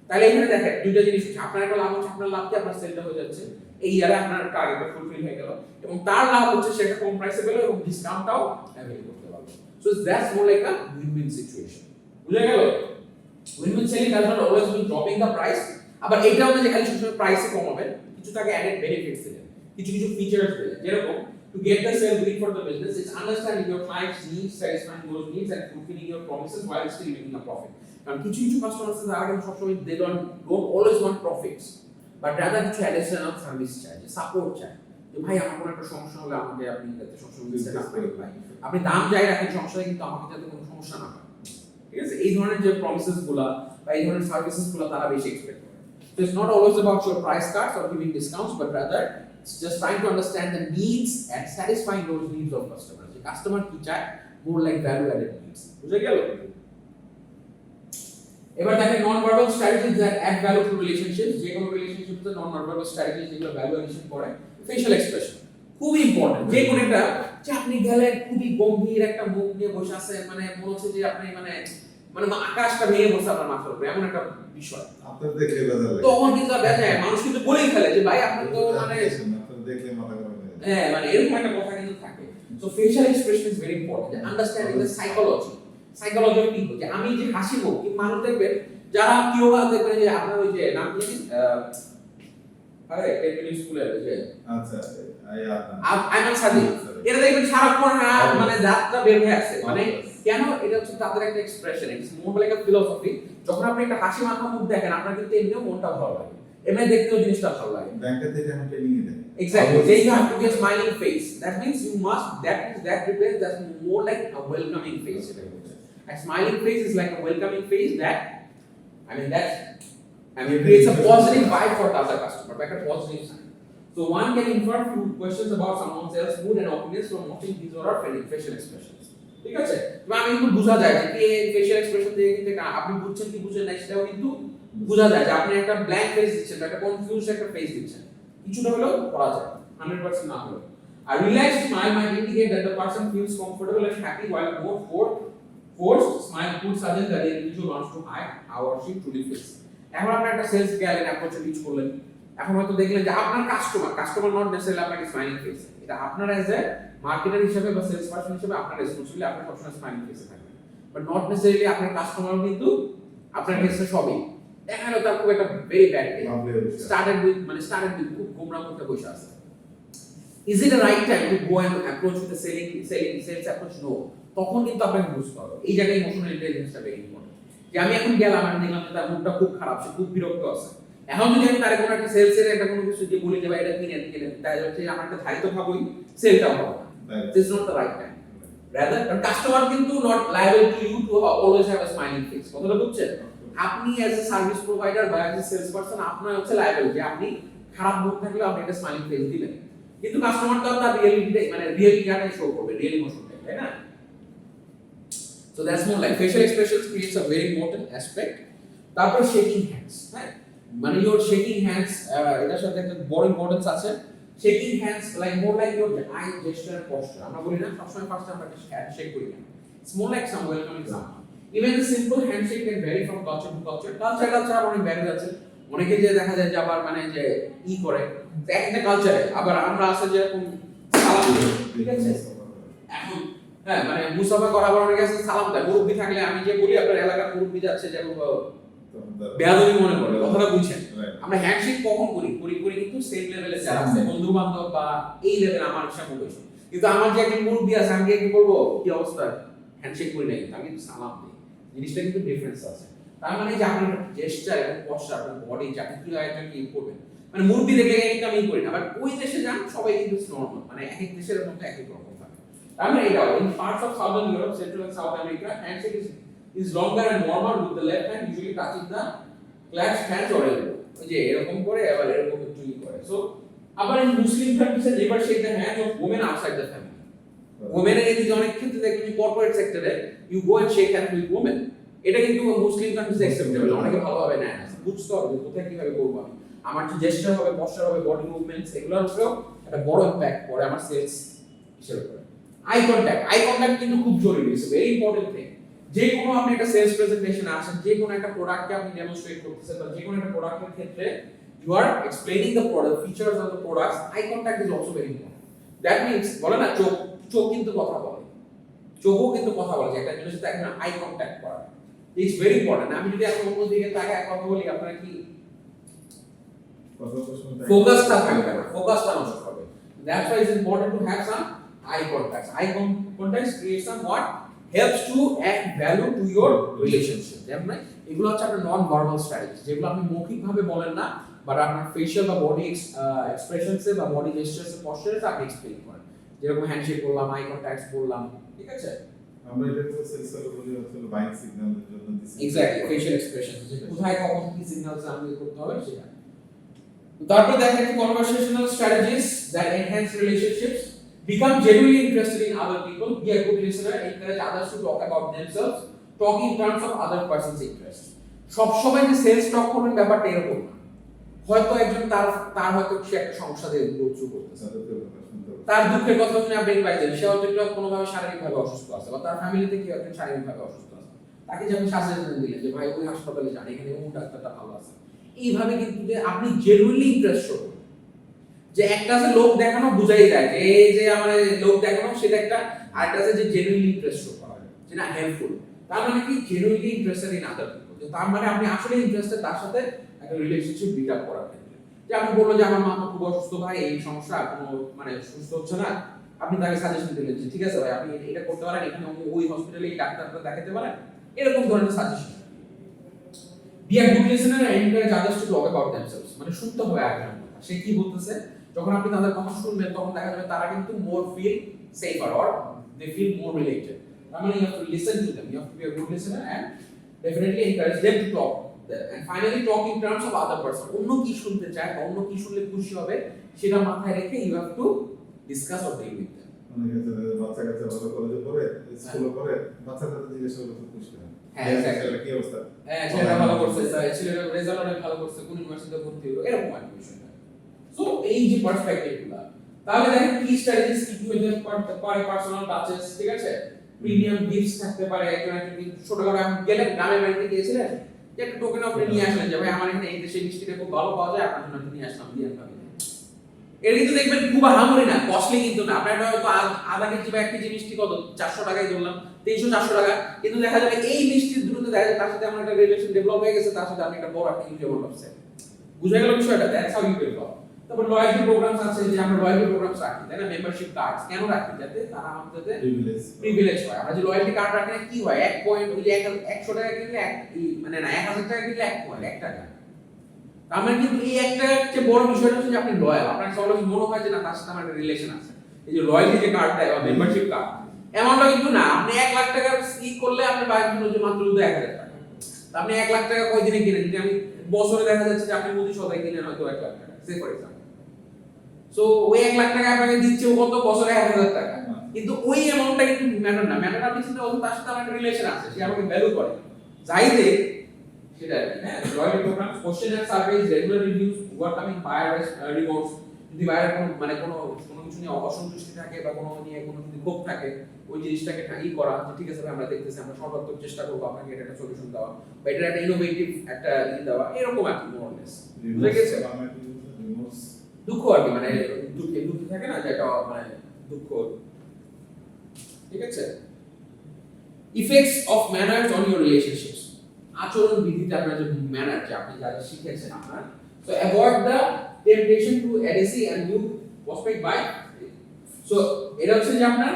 তাহলে এখানে দেখেন দুইটা জিনিস হচ্ছে, আপনার একটা লাভ হচ্ছে, আপনার লাভ কি আপনার সেলটা হয়ে যাচ্ছে, এই ইয়ারে আপনার টার্গেটটা ফুলফিল হয়ে গেল, এবং তার লাভ হচ্ছে সেটা কম প্রাইসে পেল এবং ডিসকাউন্টটাও অ্যাভেল করতে পারবে। So that's more like a win win situation, বুঝা গেল? Win win selling does not always mean dropping the price, আবার এটাও না যে খালি সবসময় প্রাইসে কমাবেন, কিছু তাকে অ্যাডেড বেনিফিটস দিবেন, কিছু কিছু ফিচারস দিবেন, যেরকম to get the sale win for the business, it's understanding your client's needs, satisfying those needs and fulfilling your promises while still making a profit. কারণ কিছু কিছু কাস্টমার্স are সবসময় they don't always want profits, but rather কিছু additional service চায়, যে support চায়, যে ভাই আমার কোনো একটা সমস্যা হলে আমাকে আপনি যাতে সবসময় দিচ্ছেন, আপনি দাম যাই রাখেন সমস্যা কিন্তু আমাকে যাতে কোনো সমস্যা না হয়, ঠিক আছে? এই ধরনের যে প্রমিসেস গুলা বা এই ধরনের সার্ভিসেস গুলা তারা বেশি এক্সপেক্ট করে। So it's not always about your price cards or giving discounts, but rather it's just trying to understand the needs and satisfying those needs of customers. The customer কি চায়, more like value added needs. বুঝা গেল? এবার দেখেন non verbal strategies that add value to relationships. যে কোনো রিলেশনশিপে non verbal strategies যেগুলো ভ্যালু এডিশন করে, ফেশিয়াল এক্সপ্রেশন খুবই ইম্পর্টেন্ট। যে কোনো একটা যে আপনি গেলে খুবই গম্ভীর একটা মুখ নিয়ে বসে আছেন, মানে মনে হচ্ছে যে আপনি মানে আকাশটা ভেঙে বসে আপনার মাথার উপরে, এমন একটা বিষয় আপনার দেখলে বেজার লাগে, তখন কিন্তু বেজায় মানুষ কিন্তু বলেই ফেলে যে ভাই আপনি তো মানে দেখলে মাথা গরম হয়ে যায়, হ্যাঁ মানে এরকম একটা কথা কিন্তু থাকে। So facial expression is very important, understanding the psychology of people, যে আমি যে হাসিবো কি মানুষ দেখবেন যারা কেউ দেখবেন যে আপনার ওই যে নাম কি আরে টেকনিক্যাল স্কুলের যে আচ্ছা আইমান সাদি, এরা দেখবেন সারাক্ষণ মানে দাঁতটা বের হয়ে আসে, মানে কেন? এটা হচ্ছে তাদের একটা expression, it's more like a philosophy. যখন আপনি একটা হাসি মাখা মুখ দেখেন আপনার কিন্তু এমনিও মনটা ভালো লাগে, এমনি দেখতেও জিনিসটা ভালো লাগে। ব্যাংকে থেকে আমি ট্রেনিং এ then exactly, they have to be a smiling face, that means you must that prepares that more like a welcoming face. A smiling face is like a welcoming face that creates a positive vibe for the other customer, like a positive sign. So one can infer few questions about someone else's mood and opinions from watching these or facial expressions. ঠিক আছে? আমি কিন্তু বোঝা যায় যে এই facial expression দিয়ে কিন্তু আপনি বুঝছেন কি বুঝছেন না সেটাও কিন্তু বোঝা যায়, যে আপনি একটা ব্ল্যাঙ্ক ফেস দিচ্ছেন, একটা কনফিউজড একটা ফেস দিচ্ছেন, কিছুটা হলেও করা যায়, 100% না হলেও। A relaxed smile might indicate that the person feels comfortable and happy, while a more forced smile could suggest that the individual wants to hide how or she truly feels. এখন আপনি একটা সেলস গেলেন, অ্যাপ্রোচে pitch করলেন, এখন হয়তো দেখলেন যে আপনার কাস্টমার নট নেসেসারিলি আপনাকে স্মাইলিং ফেস, এটা আপনার অ্যাজ এ মার্কেটার হিসেবে বা সেলস পারসন হিসেবে আপনার রেসপন্সিবিলিটি, আপনার সবসময় স্মাইলিং ফেসে থাকবে, বাট নট নেসেসারিলি আপনার কাস্টমারও কিন্তু আপনার কাছে সবই দেখা গেল তার খুব একটা very bad day, started with খুব গোমরা করতে বসে আছে। Is it the right time to go and approach with the sales approach? No. তখন কিন্তু আপনাকে বুঝতে হবে এই জায়গায় ইমোশনাল ইন্টেলিজেন্সটা ভেরি ইম্পর্টেন্ট। যে আমি এখন গেলাম, আমি দেখলাম যে তার মুডটা খুব খারাপ, সে খুব বিরক্ত আছে, এখন যদি আমি তার কোনো একটা সেলসের একটা কোনো কিছু দিয়ে বলি যে ভাই এটা কিনে তাই হচ্ছে আমার একটা ধারিত ভাবই সেলটা হবে না, this is not the right time. Rather customer কিন্তু not liable to you to always have a smiling face. কথাটা বুঝছেন? আপনি অ্যাজ এ সার্ভিস প্রোভাইডার বা অ্যাজ এ সেলস পারসন আপনার হচ্ছে লায়াবল যে আপনি খারাপ মুড থাকলে আপনি একটা স্মাইলিং ফেস দিবেন, কিন্তু কাস্টমার তো তার রিয়েলিটিটাই মানে রিয়েলিটিটাই শো করবে, রিয়েল ইমোশনটা, তাই না? So that's more like facial expressions creates a very important aspect. তারপর শেকিং হ্যান্ডস, হ্যাঁ মানে ইওর শেকিং হ্যান্ডস এটার সাথে একটা বড় ইম্পর্টেন্স আছে। Shaking hands like more like your I gesture posture. আমরা বলি না সবসময় ফার্স্টে আমরা একটা হ্যান্ডশেক করি না, it's more like some welcome example. Even the simple handshake can vary from culture to culture অনেক ভ্যারি আছে। অনেকে যে দেখা যায় যে আবার মানে যে ই করে একটা কালচারে, আবার আমরা আছে যে এরকম সালাম দিই, ঠিক আছে? এখন হ্যাঁ মানে মুসাফা করা আবার অনেকে আছে সালাম দেয়, মুরব্বি থাকলে আমি যে বলি আপনার এলাকার মুরব্বি যাচ্ছে যে বেয়াদবি মনে করে, কথাটা বুঝছেন? আমরা হ্যান্ডশেক কখন করি কিন্তু সেম লেভেলে যারা আছে বন্ধু বান্ধব বা এই লেভেল আমার সামনে বসে, কিন্তু আমার যে একজন মুরব্বি আছে আমি কি বলবো কি অবস্থা, হ্যান্ডশেক করি না, কিন্তু আমি কিন্তু সালাম দিই, জিনিসটা কিন্তু ডিফারেন্স আছে। তার মানে যে আপনার জেস্টার এবং পশ্চার এবং বডি যে আপনি কিভাবে এটাকে ই করবেন, মানে মুরব্বি দেখলে কিন্তু আমি করি না, বাট ওই দেশে যান সবাই কিন্তু নরমাল, মানে এক এক দেশের মধ্যে এক এক রকম থাকে। তার মানে এটা in parts of southern Europe, central and south America, handshake is longer and warmer with the left hand usually touching the clasped hands or elbow, ওই যে এরকম করে আবার এরকম একটু ই করে। সো আবার in Muslim countries never shake the hands of women outside the family. women এর এই যে অনেক ক্ষেত্রে দেখবেন কর্পোরেট সেক্টরে you go and shake hands with women, এটা কিন্তু মুসলিম কান্ট্রিতে অ্যাকসেপ্টেবল, অনেকে ভালোভাবে নেয় না, বুঝতে হবে যে কোথায় কিভাবে করব আমি, আমার যে জেস্টার হবে, পশ্চার হবে, বডি মুভমেন্টস এগুলোর উপরেও একটা বড় ইমপ্যাক্ট পড়ে আমার সেলস হিসেবে করে। আই কন্টাক্ট কিন্তু খুব জরুরি, ইটস ভেরি ইম্পর্টেন্ট থিং। যে কোনো আপনি একটা সেলস প্রেজেন্টেশনে আসেন, যে কোনো একটা প্রোডাক্টকে আপনি ডেমনস্ট্রেট করতেছেন বা যে কোনো একটা প্রোডাক্টের ক্ষেত্রে you are explaining the product, features of the products, eye contact is also very important. That means বলে না চোখ কিন্তু কথা বলে, চোখও কিন্তু কথা বলে, যে একটা জিনিসের সাথে একজন আই কন্টাক্ট করা ইটস ভেরি ইম্পর্টেন্ট। আমি যদি এখন অন্য দিকে তাকায় কথা বলি, আপনারা কি ফোকাসটা থাকবে না, ফোকাসটা নষ্ট হবে। That's why it's important to have some eye contacts. Eye contacts create some what helps to add value to your relationship. যেমন এগুলো হচ্ছে আপনার নন ভার্বাল স্ট্র্যাটেজি, যেগুলো আপনি মৌখিকভাবে বলেন না, বাট আপনার ফেশিয়াল বা বডি এক্সপ্রেশনসে বা বডি জেস্টারসে পশ্চারে আপনি এক্সপ্লেইন করেন, যেরকম হ্যান্ডশেক করলাম, আই কন্ট্যাক্টস বললাম, ঠিক আছে? আমরা এটা তো সেলস করে বলি হচ্ছে বাইং সিগন্যালের জন্য দিছি, এক্স্যাক্টলি ফেশিয়াল এক্সপ্রেশন, যে কোথায় কখন কি সিগন্যালস আমি করতে হবে সেটা। তারপর দেখেন conversational strategies that enhance relationships, become genuinely interested in other people, be a good listener, encourage others to talk about themselves, talk in terms of other person's interest. সব সময় যে সেলস টক করবেন ব্যাপারটা এরকম না, হয়তো একজন তার হয়তো সে একটা সমস্যা দিয়ে গোথ্রু করতেছে, তার দুঃখের কথা শুনে আপনি পাইছেন, সে হয়তো কোনোভাবে শারীরিকভাবে অসুস্থ আছে বা তার ফ্যামিলিতে কেউ একজন শারীরিকভাবে অসুস্থ আছে, তাকে যে আপনি সাজেশন দিলেন যে ভাই ওই হাসপাতালে যান, এখানে ওই ডাক্তারটা ভালো আছে, এইভাবে কিন্তু যে আপনি জেনুইনলি ইন্টারেস্ট শো, যে একটা যে লোক দেখানো বুঝাই যায় যে এই যে আমাদের লোক দেখানো সেটা একটা, আর একটা যে জেনুইনলি ইন্টারেস্ট শো করা যে না হেল্পফুল, তার মানে কি genuinely interested in other people, যে তার মানে আপনি আসলে ইন্টারেস্টেড তার সাথে একটা রিলেশনশিপ বিল্ড আপ করার ক্ষেত্রে। যে আপনি বললো যে আমার মা তো খুব অসুস্থ ভাই, এই সমস্যা কোনো মানে সুস্থ হচ্ছে না, আপনি তাকে সাজেশন দিলেন যে ঠিক আছে ভাই আপনি এটা করতে পারেন, এখানে ওই হসপিটালে এই ডাক্তারটা দেখাতে পারেন, এরকম ধরনের suggestion. Be a good listener and encourage others to talk about themselves, মানে শুনতে হবে আগে সে কি বলতেছে, যখন আপনি তাদের কথা শুনবেন তখন দেখা যাবে তারা কিন্তু more feel safer or they feel more related. তার মানে you have to listen to them, you have to be a good listener and definitely encourage them to talk, and finally talk in terms of other person, অন্য কি শুনতে চায়, অন্য কি শুনলে খুশি হবে সেটা মাথায় রেখে you have to discuss or deal with them. বাচ্চা কাচ্চা ভালো কলেজে পড়ে, স্কুলে পড়ে, বাচ্চা কাচ্চা জিজ্ঞেস করলে তো খুশি হয়, হ্যাঁ এক্স্যাক্টলি কি অবস্থা, হ্যাঁ ছেলেটা ভালো করছে, ছেলেটার রেজাল্ট অনেক ভালো করছে, কোন ইউনিভার্সিটিতে ভর্তি হলো, এরকম একটা বিষয়। সো এই যে পার্সপেক্টিভগুলো তাহলে দেখেন কি স্ট্র্যাটেজিস কি হতে পারে, পার্সোনাল টাচেস, ঠিক আছে, প্রিমিয়াম গিফটস থাকতে পারে, একজন ছোটখাটো আমি গেলেন গ্রামের বাড়িতে গিয়েছিলেন যে একটা টোকেন অফ নিয়ে আসলেন যে ভাই আমার এখানে এই দেশে মিষ্টিটা খুব ভালো পাওয়া যায়, আপনার জন্য নিয়ে আসলাম দিয়ে ভাবে এটা কিন্তু দেখবেন খুব হামুরি না, কস্টলি কিন্তু না। আপনার হয়তো আধা কেজি বা 1 কেজি মিষ্টি কত 400 টাকায় ধরলাম, 300-400 টাকা, কিন্তু দেখা যাবে এই মিষ্টির দ্রুত দেখা যায় তার সাথে আমার একটা রিলেশন ডেভেলপ হয়ে গেছে, তার সাথে আমি একটা বড় একটা ইনকাম করতে বুঝা গেল বিষয়টা। That's how you develop. তারপর লয়্যালটি প্রোগ্রামস আছে যে আমরা লয়্যালটি প্রোগ্রামস রাখি, তাই না, মেম্বারশিপ কার্ডস কেন রাখি, যাতে তারা আমাদের প্রিভিলেজ হয়। আমরা যে লয়্যালটি কার্ড রাখি না কি হয়, 1 পয়েন্ট ওই যে 100 টাকা কিনলে মানে না 1000 টাকা কিনলে 1 পয়েন্ট 1 টাকা। আমার কিন্তু এই একটা চেয়ে বড় বিষয়টা হচ্ছে যে আপনি লয়াল, আপনার সবাই মনে হয় যে না তার সাথে আমার একটা রিলেশন আছে। এই যে লয়্যালটি যে কার্ডটা বা মেম্বারশিপ কার্ড এমনটা কিন্তু না, আপনি 1 লাখ টাকা স্লিপ করলে আপনি বাইক কিনতে হচ্ছে মাত্র 1000 টাকা। আপনি 1 লাখ টাকা কয় দিনে কিনেন, যদি আমি বছরে দেখা যাচ্ছে যে আপনি মোদি সদাই কিনেন হয়তো 1 লাখ টাকা, সে ফর এক্সাম্পল। সো ওই 1 লাখ টাকা আপনাকে দিচ্ছে কত বছরে 1000 টাকা, কিন্তু ওই অ্যামাউন্টটা কিন্তু ম্যাটার না। ম্যাটার আপনি চিন্তা করুন তার সাথে আমার একটা রিলেশন আছে, সে আমাকে ভ্যালু করে যাইতে সেটা, হ্যাঁ। Loyalty program, question and surveys, regular reviews, overcoming buyer reports, যদি বায়ার কোনো কিছু নিয়ে অসন্তুষ্টি থাকে বা কোনো নিয়ে কোনো যদি ক্ষোভ থাকে, ওই জিনিসটাকে করা যে ঠিক আছে আমরা দেখতেছি, আমরা সর্বাত্মক চেষ্টা করবো আপনাকে এটা একটা সলিউশন দেওয়া বা এটা একটা ইনোভেটিভ একটা দেওয়া, এরকম আর কি মোরলেস। বুঝে গেছে? দুঃখ আর কি, মানে দুঃখ থাকে না যেটা মানে দুঃখ, ঠিক আছে। Effects of manners on your relationships, আচরণ বিধিতে আপনার যে ম্যানার যে আপনি যা শিখেছেন আপনার, so avoid the temptation to অ্যাডেসি and you prospect buy, so এটা হচ্ছে যে আপনার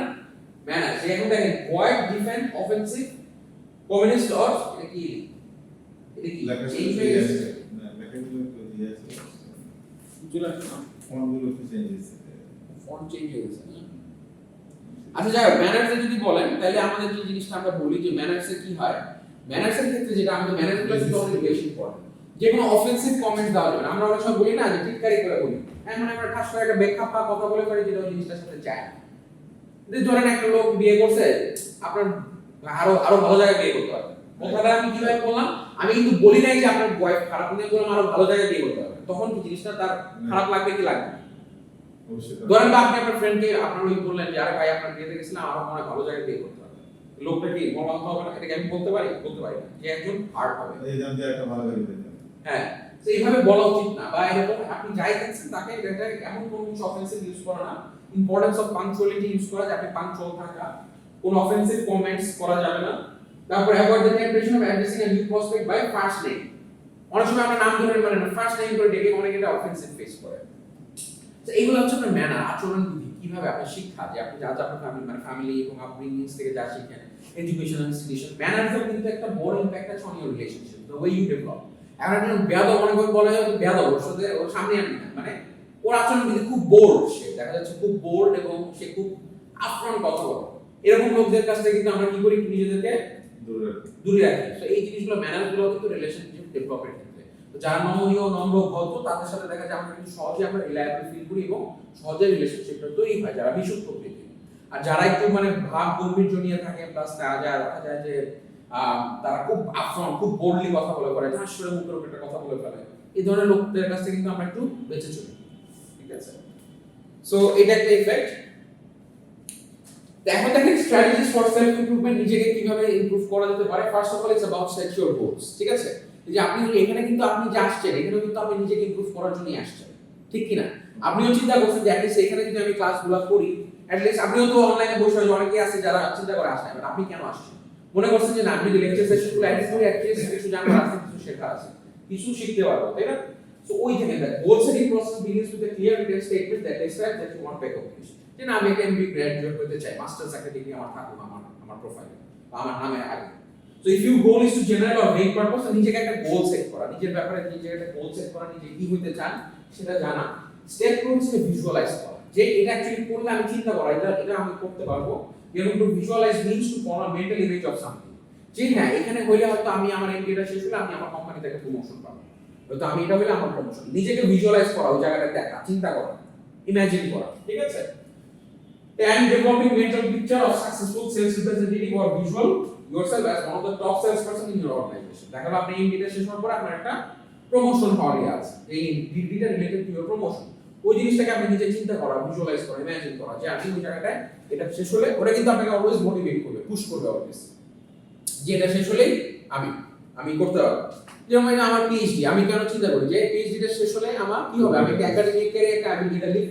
ম্যানার। যে এখন দেখেন void, defend, offensive, communist or এটা কি চেঞ্জ হয়ে গেছে না, লেখাগুলো তো দিয়েছে বুঝলা না, ফন্টগুলো তো চেঞ্জ হয়েছে, ফন্ট চেঞ্জ হয়ে গেছে না। আচ্ছা যাই হোক, ম্যানার্সে যদি বলেন তাহলে আমাদের যে জিনিসটা আমরা বলি যে ম্যানার্সে কি হয়, ম্যানার্সের ক্ষেত্রে যেটা আমাদের ম্যানার্সগুলো কিন্তু অনেক বেশি ইম্পর্টেন্ট। যে কোনো অফেন্সিভ কমেন্ট দেওয়া যাবে না, আমরা অনেক সময় বলি না যে টিটকারি করে বলি, মানে আমরা ঠাস করে একটা বেখাপ্পা কথা বলে পারি যেটা ওই জিনিসটার সাথে চায় না। যে ধরেন একটা লোক বিয়ে করছে, আপনার আরো ভালো জায়গায় বিয়ে করতে হবে, কথাটা আমি কিভাবে বললাম, আমি কিন্তু বলি নাই যে আপনার ওয়াইফ খারাপ নিয়ে বললাম আরো ভালো জায়গায় বিয়ে করতে হবে, তখন কি জিনিসটা তার খারাপ লাগবে কি লাগবে? ধরেন বা আপনি আপনার ফ্রেন্ডকে আপনার ওই বললেন যে আরে ভাই আপনার বিয়েতে গেছিলাম আরো মনে ভালো জায়গায় বিয়ে করতে হবে, লোকটা কি মর্মাহত হবে না? এটাকে আমি বলতে পারি না, যে একজন হার্ট হবে এই জান যে একটা ভালো গাড়ি পেতে, হ্যাঁ, তো এইভাবে বলা উচিত না। বা এরকম আপনি যাই দেখছেন তাকে এটা এমন কোনো কিছু অফেন্সিভ ইউজ করা না, ইম্পর্টেন্স অফ পাংচুয়ালিটি ইউজ করা, যে আপনি পাংচুয়াল থাকা, কোনো অফেন্সিভ কমেন্টস করা যাবে না। তারপর avoid the temptation of addressing a new prospect by first name, অনেক সময় আমরা নাম ধরে মানে ফার্স্ট নেম করে ডেকে অনেকে এটা অফেন্সিভ ফেস করে। তো এইগুলো হচ্ছে আপনার ম্যানার, আচরণ বিধি, কিভাবে আপনার শিক্ষা, যে আপনি যা আপনার ফ্যামিলি মানে ফ্যামিলি এবং আপব্রিঙ্গিংস থেকে যা শিখেন, এডুকেশনাল ইনস্টিটিউশন, ম্যানারসও কিন্তু একটা বড় ইমপ্যাক্ট আছে on your relationship, the way you develop. এখন একটা বেয়াদব অনেক বলা হয় বেয়াদব, ওর সাথে ওর সামনে আনি না, মানে ওর আচরণ বিধি খুব বোল্ড, সে দেখা যাচ্ছে খুব বোল্ড এবং সে খুব আপফ্রন্ট কথা বলে, এরকম লোকদের কাছ থেকে কিন্তু আমরা কি করি নিজেদেরকে দূরে রাখি। তো এই জিনিসগুলো ম্যানারগুলো কিন্তু রিলেশনশিপ ডেভেলপের ক্ষেত্রে, তো যারা নমনীয় নম্র ভদ্র তাদের সাথে দেখা যায় আমরা কিন্তু সহজে আমরা রিলায়েবল ফিল করি এবং সহজে রিলেশনশিপটা তৈরি হয়, যারা বিশুদ্ধ প্রকৃতির। আর যারা একটু মানে ভাব গম্ভীর্য নিয়ে থাকে, প্লাস তারা দেখা যায় যে তারা খুব আপফ্রন্ট খুব বোল্ডলি কথা বলে করে, ঠাস করে মুখের উপর একটা কথা বলে ফেলে, এই ধরনের লোকদের কাছ থেকে কিন্তু আমরা একটু বেঁচে চলি, ঠিক আছে। সো এটা একটা ইফেক্ট। এখন দেখেন স্ট্র্যাটেজিস ফর সেলফ ইমপ্রুভমেন্ট, নিজেকে কিভাবে ইমপ্রুভ করা যেতে পারে। First of all it's about set your goals, ঠিক আছে। এই যে আপনি এখানে কিন্তু আপনি যে আসছেন, এখানে কিন্তু আপনি নিজেকে ইমপ্রুভ করার জন্যই আসছেন, ঠিক কি না? আপনিও চিন্তা করছেন যে অ্যাটলিস্ট এখানে যদি আমি ক্লাসগুলো করি, অ্যাটলিস্ট আপনিও তো অনলাইনে বসে অনেকেই আছে যারা চিন্তা করে আসেন, বাট আপনি কেন আসছেন? মনে করছেন যে না আমি যদি লেকচার সেশনগুলো অ্যাটেন্ড করি অ্যাটলিস্ট কিছু জানার আছে, কিছু শেখার আছে, কিছু শিখতে পারবো, তাই না? সো ওই থেকে goal setting process begins with a clear written statement that describes that you want to accomplish. যে না আমি একটা এমবিএ গ্র্যাজুয়েট হতে চাই, মাস্টার্স একটা ডিগ্রি আমার থাকুক আমার প্রোফাইলে বা আমার নামে আগে। So if you goal is to generate or make purpose, নিজেকে একটা গোল সেট করা, নিজের ব্যাপারে নিজের একটা গোল সেট করা, নিজে কি হতে চান সেটা জানা। স্টেপ টু হচ্ছে ভিজুয়ালাইজ করা, যে এটা অ্যাকচুয়ালি করলে আমি চিন্তা করা এটা আমি করতে পারবো। এরকম to visualise means to form a mental image of something, যে হ্যাঁ এখানে হইলে হয়তো আমি আমার এমবিএটা শেষ হলে আমি আমার কোম্পানিতে একটা প্রমোশন পাবো, হয়তো আমি এটা হইলে আমার প্রমোশন। নিজেকে ভিজুয়ালাইজ করা, ওই জায়গাটা দেখা, চিন্তা করা, ইমাজিন করা, ঠিক আছে। And developing mental picture of successful sales representative or visual yourself as one of the top salesperson in your organization. দেখা গেল আপনি এমবিএ শেষ হওয়ার পর আপনার একটা প্রমোশন হওয়ারই আছে, এই ডিগ্রিটা রিলেটেড টু ইওর প্রমোশন। ওই জিনিসটাকে আপনি নিজে চিন্তা করা, ভিজুয়ালাইজ করা, ইমাজিন করা যে আমি ওই জায়গাটায় এটা শেষ হলে ওটা কিন্তু আপনাকে অলওয়েজ মোটিভেট করবে, পুশ করবে অলওয়েজ যে এটা শেষ হলেই আমি করতে পারবো। যেমন আমার পিএইচডি, আমি কেন চিন্তা করি যে পিএইচডিটা শেষ হলে আমার কি হবে, আমি একটা একাডেমিক ক্যারিয়ারটা আমি এটা লিভ